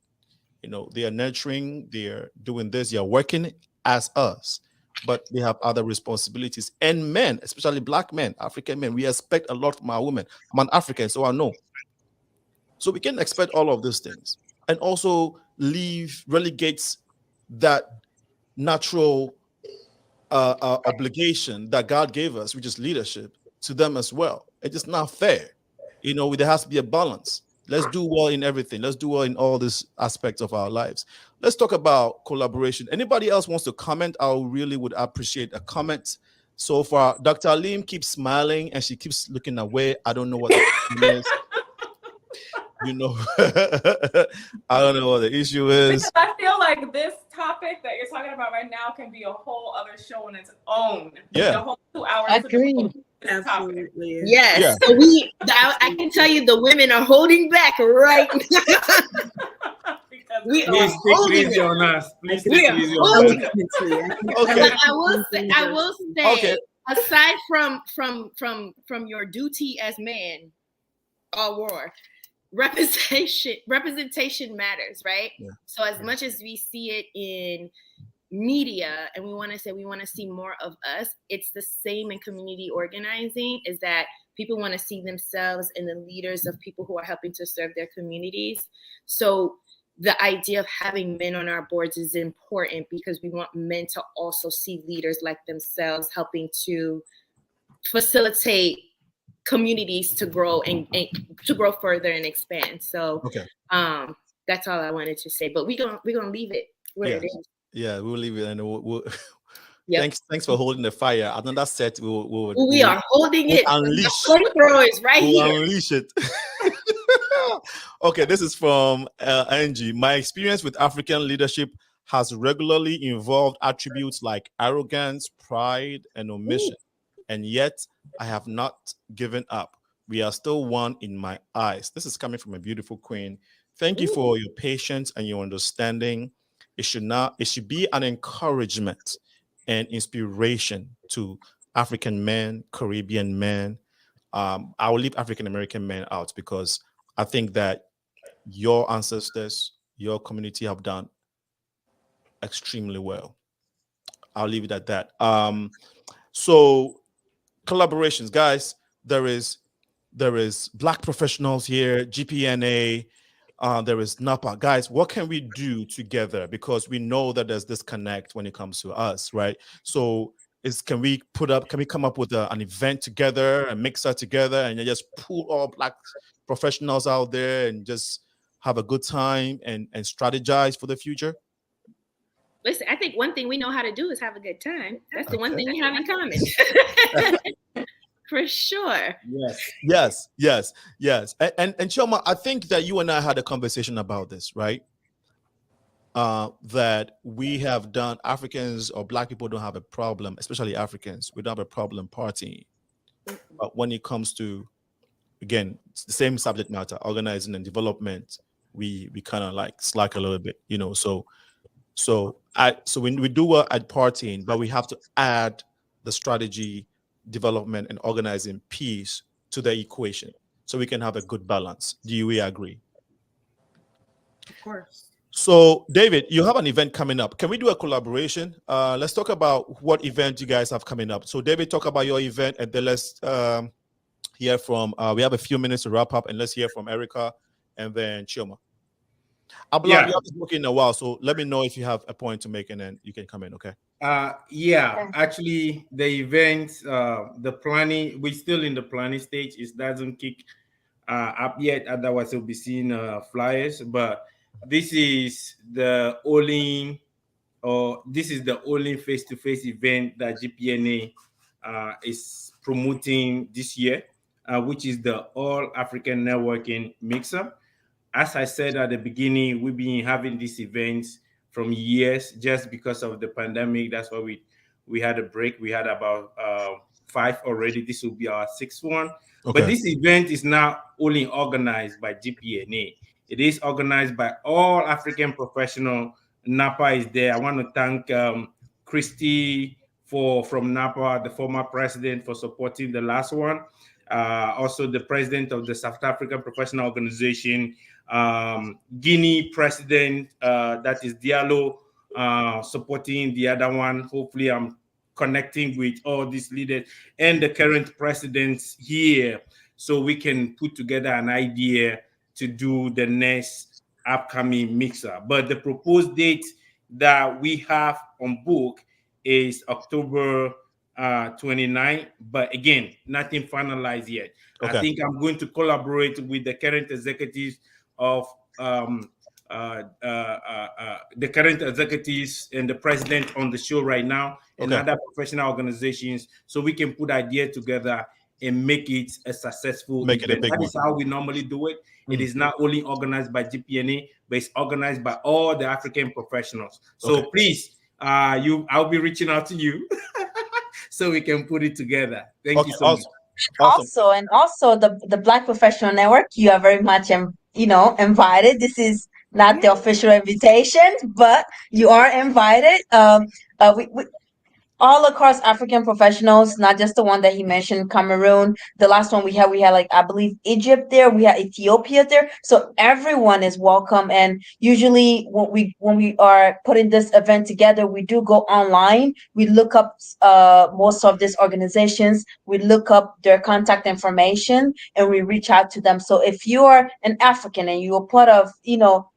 they are nurturing, they are doing this, they are working as us, but they have other responsibilities. And men, especially Black men, African men, we expect a lot from our women. I'm an African, so I know. So we can expect all of these things, and also relegates that natural obligation that God gave us, which is leadership, to them as well. It's just not fair. There has to be a balance. Let's do well in everything. Let's do well in all these aspects of our lives. Let's talk about collaboration. Anybody else wants to comment? I really would appreciate a comment. So far, Dr. Alim keeps smiling and she keeps looking away. I don't know what the is. I don't know what the issue is. Because I feel like this topic that you're talking about right now can be a whole other show on its own. Yeah. The whole 2 hours. I agree. Absolutely. Yes. Yeah. So I can tell you the women are holding back right now. We are Please take holding it easy it. on us. Please We take are it easy on holding us. it. Okay. But I will say, Okay. aside from your duty as man or war, representation matters, right? Yeah. So as much as we see it in media and we want to see more of us, it's the same in community organizing, is that people want to see themselves in the leaders of people who are helping to serve their communities. So the idea of having men on our boards is important because we want men to also see leaders like themselves helping to facilitate communities to grow and to grow further and expand. So Okay. That's all I wanted to say. But we're gonna leave it where it is. Yeah, we'll leave it, and we'll Yep. thanks for holding the fire. Another set We are holding it. Unleash. Flamethrowers right We'll here. unleash it. Okay, this is from Angie. My experience with African leadership has regularly involved attributes like arrogance, pride, and omission. And yet I have not given up. We are still one in my eyes. This is coming from a beautiful queen. Thank you for your patience and your understanding. It should be an encouragement and inspiration to African men, Caribbean men. I will leave African American men out because I think that your ancestors, your community have done extremely well. I'll leave it at that. So collaborations, guys. There is Black professionals here, GPNA. There is NAPA. Guys, what can we do together? Because we know that there's disconnect when it comes to us, right? So can we come up with an event together, a mixer together, and just pull all Black professionals out there and just have a good time and strategize for the future? Listen, I think one thing we know how to do is have a good time. That's the one thing we have in common. For sure. Yes. And CHIOMA, I think that you and I had a conversation about this, right? That we have done, Africans or Black people don't have a problem, especially Africans. We don't have a problem partying. But when it comes to, again, it's the same subject matter, organizing and development, we kind of like slack a little bit, you know. So when we do well at partying, but we have to add the strategy, development, and organizing piece to the equation so we can have a good balance. Do we agree? Of course. So David, you have an event coming up. Can we do a collaboration? Let's talk about what event you guys have coming up. So David, talk about your event, and then let's hear from, we have a few minutes to wrap up, and let's hear from Erica and then CHIOMA. We haven't spoken in a while, so let me know if you have a point to make, and then you can come in, okay? Actually, the event, the planning, we're still in the planning stage. It doesn't kick up yet, otherwise you'll be seeing flyers. But this is the only face-to-face event that GPNA is promoting this year, which is the All African Networking Mix-Up. As I said at the beginning, we've been having these events from years just because of the pandemic. That's why we had a break. We had about 5 already. This will be our 6th one. Okay. But this event is not only organized by GPNA. It is organized by all African professionals. NAPA is there. I want to thank Christy from NAPA, the former president, for supporting the last one. Also the president of the South African Professional Organization, Guinea president, that is Diallo, supporting the other one. Hopefully I'm connecting with all these leaders and the current presidents here so we can put together an idea to do the next upcoming mixer. But the proposed date that we have on book is October 29, but again, nothing finalized yet. Okay. I think I'm going to collaborate with the current executives of the current executives and the president on the show right now, and other professional organizations, so we can put ideas together and make it a successful event. That is how we normally do it. It is not only organized by GPNA, but it's organized by all the African professionals. So please, I'll be reaching out to you so we can put it together. Thank you so much. Awesome. Also the Black Professional Network, you are very much invited. This is not the official invitation, but you are invited. We all across African professionals, not just the one that he mentioned, Cameroon. The last one we had like, I believe, Egypt there. We had Ethiopia there. So everyone is welcome. And usually when we are putting this event together, we do go online. We look up most of these organizations. We look up their contact information and we reach out to them. So if you are an African and you are part of, no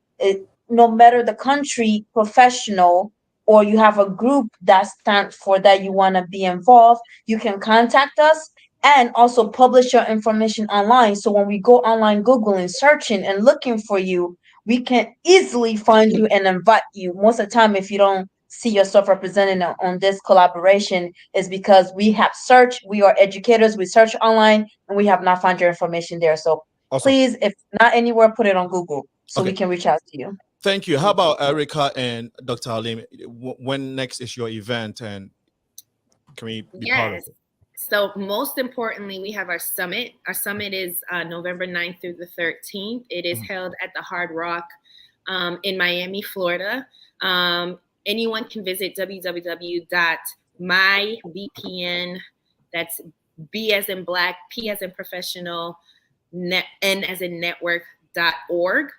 matter the country, professional, or you have a group that stands for that you want to be involved, you can contact us and also publish your information online. So when we go online, Googling, searching, and looking for you, we can easily find you and invite you. Most of the time, if you don't see yourself represented on this collaboration, is because we have searched, we are educators, we search online, and we have not found your information there. So please, if not anywhere, put it on Google so we can reach out to you. Thank you. How about Erica and Dr. Halim? When next is your event, and can we be part of it? So most importantly, we have our summit. Our summit is November 9th through the 13th. It is held at the Hard Rock in Miami, Florida. Anyone can visit www.mybpn, that's B as in black, P as in professional, N as in network.org.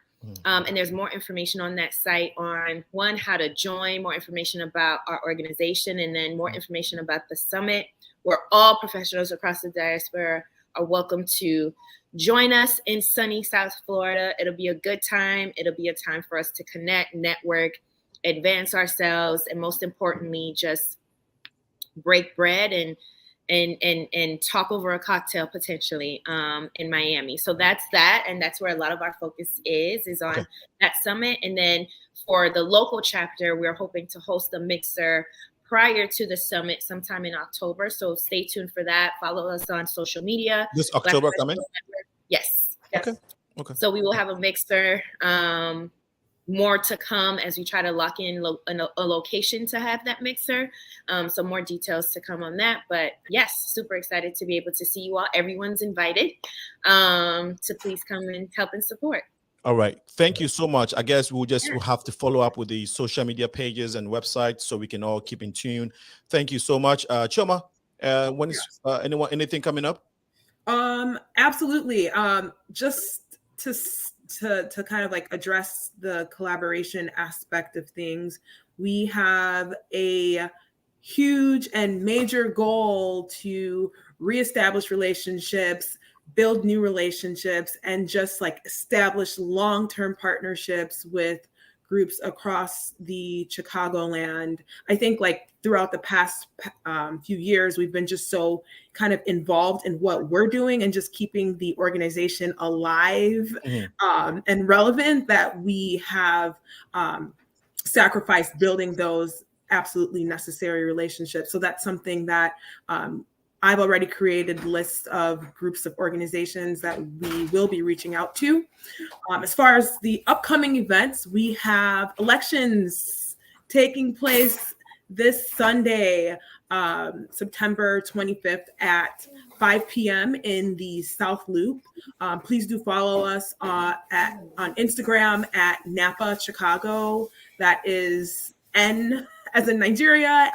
And there's more information on that site on how to join, more information about our organization, and then more information about the summit, where all professionals across the diaspora are welcome to join us in sunny South Florida. It'll be a good time. It'll be a time for us to connect, network, advance ourselves, and most importantly, just break bread and talk over a cocktail potentially in Miami. So that's that, and that's where a lot of our focus is on that summit. And then for the local chapter, we're hoping to host a mixer prior to the summit sometime in October. So stay tuned for that. Follow us on social media. This October coming? Yes. Okay. So we will have a mixer. More to come as we try to lock in a location to have that mixer. So more details to come on that. But yes, super excited to be able to see you all. Everyone's invited to please come and help and support. All right. Thank you so much. I guess we'll have to follow up with the social media pages and websites so we can all keep in tune. Thank you so much. CHIOMA, when is anything coming up? Absolutely. Just to kind of like address the collaboration aspect of things, we have a huge and major goal to reestablish relationships, build new relationships, and just like establish long-term partnerships with groups across the Chicagoland. I think like throughout the past few years, we've been just so kind of involved in what we're doing and just keeping the organization alive and relevant that we have sacrificed building those absolutely necessary relationships. So that's something that I've already created lists of groups of organizations that we will be reaching out to. As far as the upcoming events, we have elections taking place this Sunday, September 25th at 5 p.m. in the South Loop. Please do follow us on Instagram at NAPA Chicago. That is N as in Nigeria,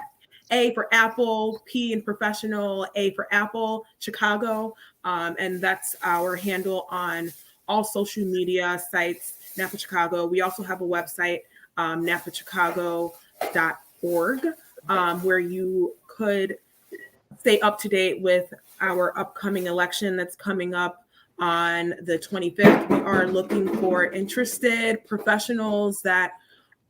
A for Apple, P in professional, A for Apple, Chicago. And that's our handle on all social media sites, NAPA Chicago. We also have a website, napachicago.org, where you could stay up to date with our upcoming election that's coming up on the 25th. We are looking for interested professionals that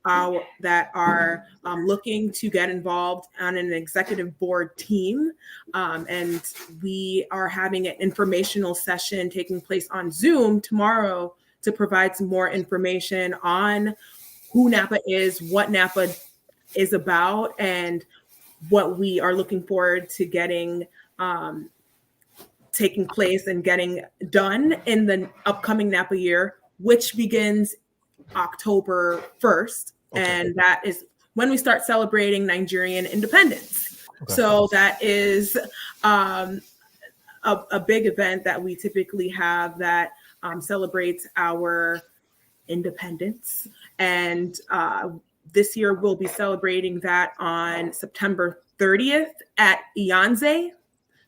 are looking to get involved on an executive board team. And we are having an informational session taking place on Zoom tomorrow to provide some more information on who NAPA is, what NAPA is about, and what we are looking forward to getting taking place and getting done in the upcoming NAPA year, which begins October 1st. Okay. And that is when we start celebrating Nigerian independence. Okay. So that is a big event that we typically have that celebrates our independence. And this year we'll be celebrating that on September 30th at Iyanze.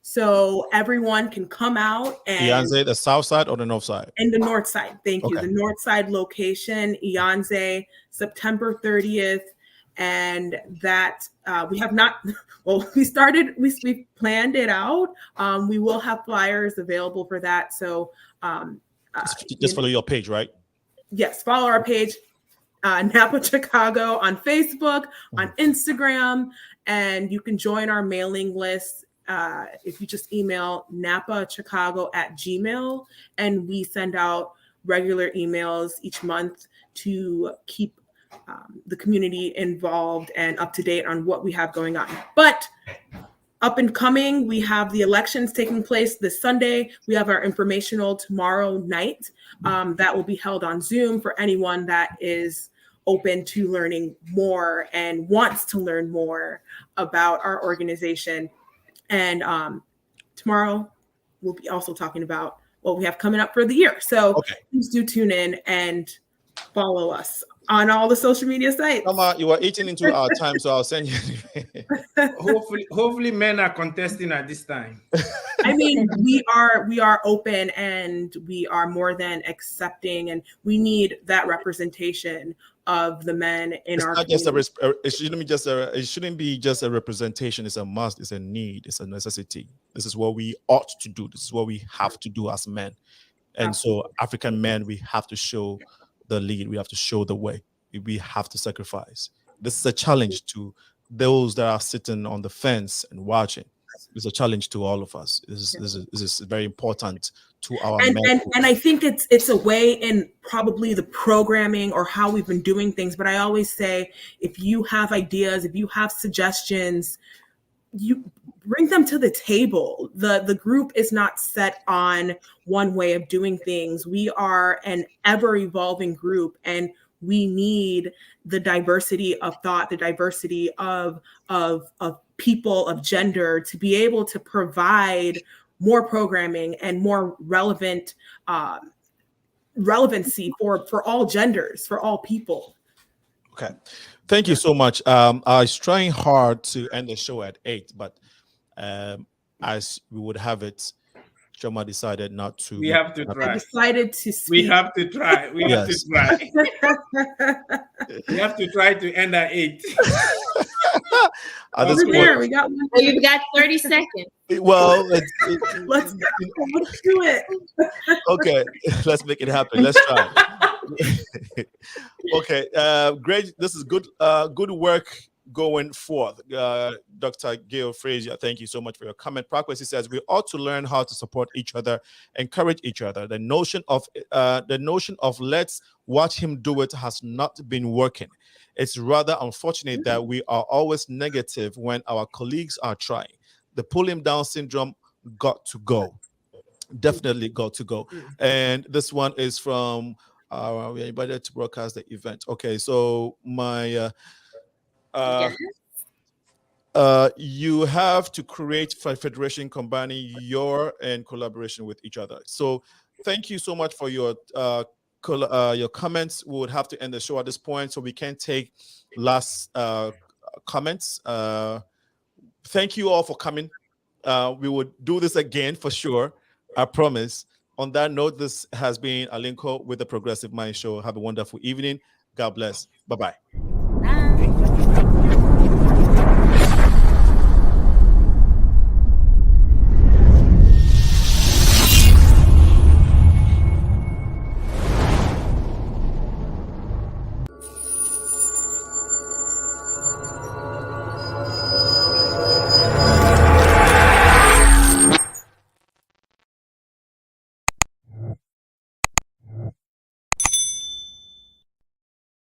So everyone can come out and Iyanze, the south side or the north side? In the north side. Thank you. The north side location, Iyanze, September 30th. And that we have not, well, we planned it out. We will have flyers available for that. So just follow your page, right? Yes, follow our page, NAPA Chicago on Facebook, on Instagram, and you can join our mailing list if you just email napachicago@gmail.com, and we send out regular emails each month to keep the community involved and up to date on what we have going on. But up and coming, we have the elections taking place this Sunday. We have our informational tomorrow night that will be held on Zoom for anyone that is open to learning more and wants to learn more about our organization. And tomorrow we'll be also talking about what we have coming up for the year. So please do tune in and follow us on all the social media sites. You are eating into our time, so I'll send you. Hopefully men are contesting at this time. I mean, we are open and we are more than accepting, and we need that representation of the men in our community. It shouldn't be just a representation. It's a must. It's a need. It's a necessity. This is what we ought to do. This is what we have to do as men. And so African men, we have to show the lead. We have to show the way. We have to sacrifice. This is a challenge to those that are sitting on the fence and watching. It's a challenge to all of us. This is very important to our men. And I think it's a way in probably the programming or how we've been doing things. But I always say, if you have ideas, if you have suggestions, you bring them to the table. The group is not set on one way of doing things. We are an ever evolving group, and we need the diversity of thought, the diversity of people, of gender, to be able to provide more programming and more relevancy for all genders, for all people. Okay, thank you so much. I was trying hard to end the show at 8, but as we would have it, CHIOMA decided not to. We have to try. I decided to speak. We have to try. We have to try. We have to try to end at 8. Over there, we got one. You've got 30 seconds. Well, let's do it. Okay, let's make it happen. Let's try. Okay, great. This is good. Good work going forth. Dr. Gail Frazier, thank you so much for your comment. Prakwesi says we ought to learn how to support each other, encourage each other. The notion of let's watch him do it has not been working. It's rather unfortunate that we are always negative when our colleagues are trying. The pull him down syndrome got to go. Definitely got to go. And this one is from we are invited to broadcast the event. Okay, so my you have to create a federation combining your and collaboration with each other. So thank you so much for your comments. We would have to end the show at this point, so we can't take last comments. Thank you all for coming. We would do this again for sure, I promise. On that note, this has been Alinko with the Progressive Mind Show. Have a wonderful evening. God bless. Bye-bye.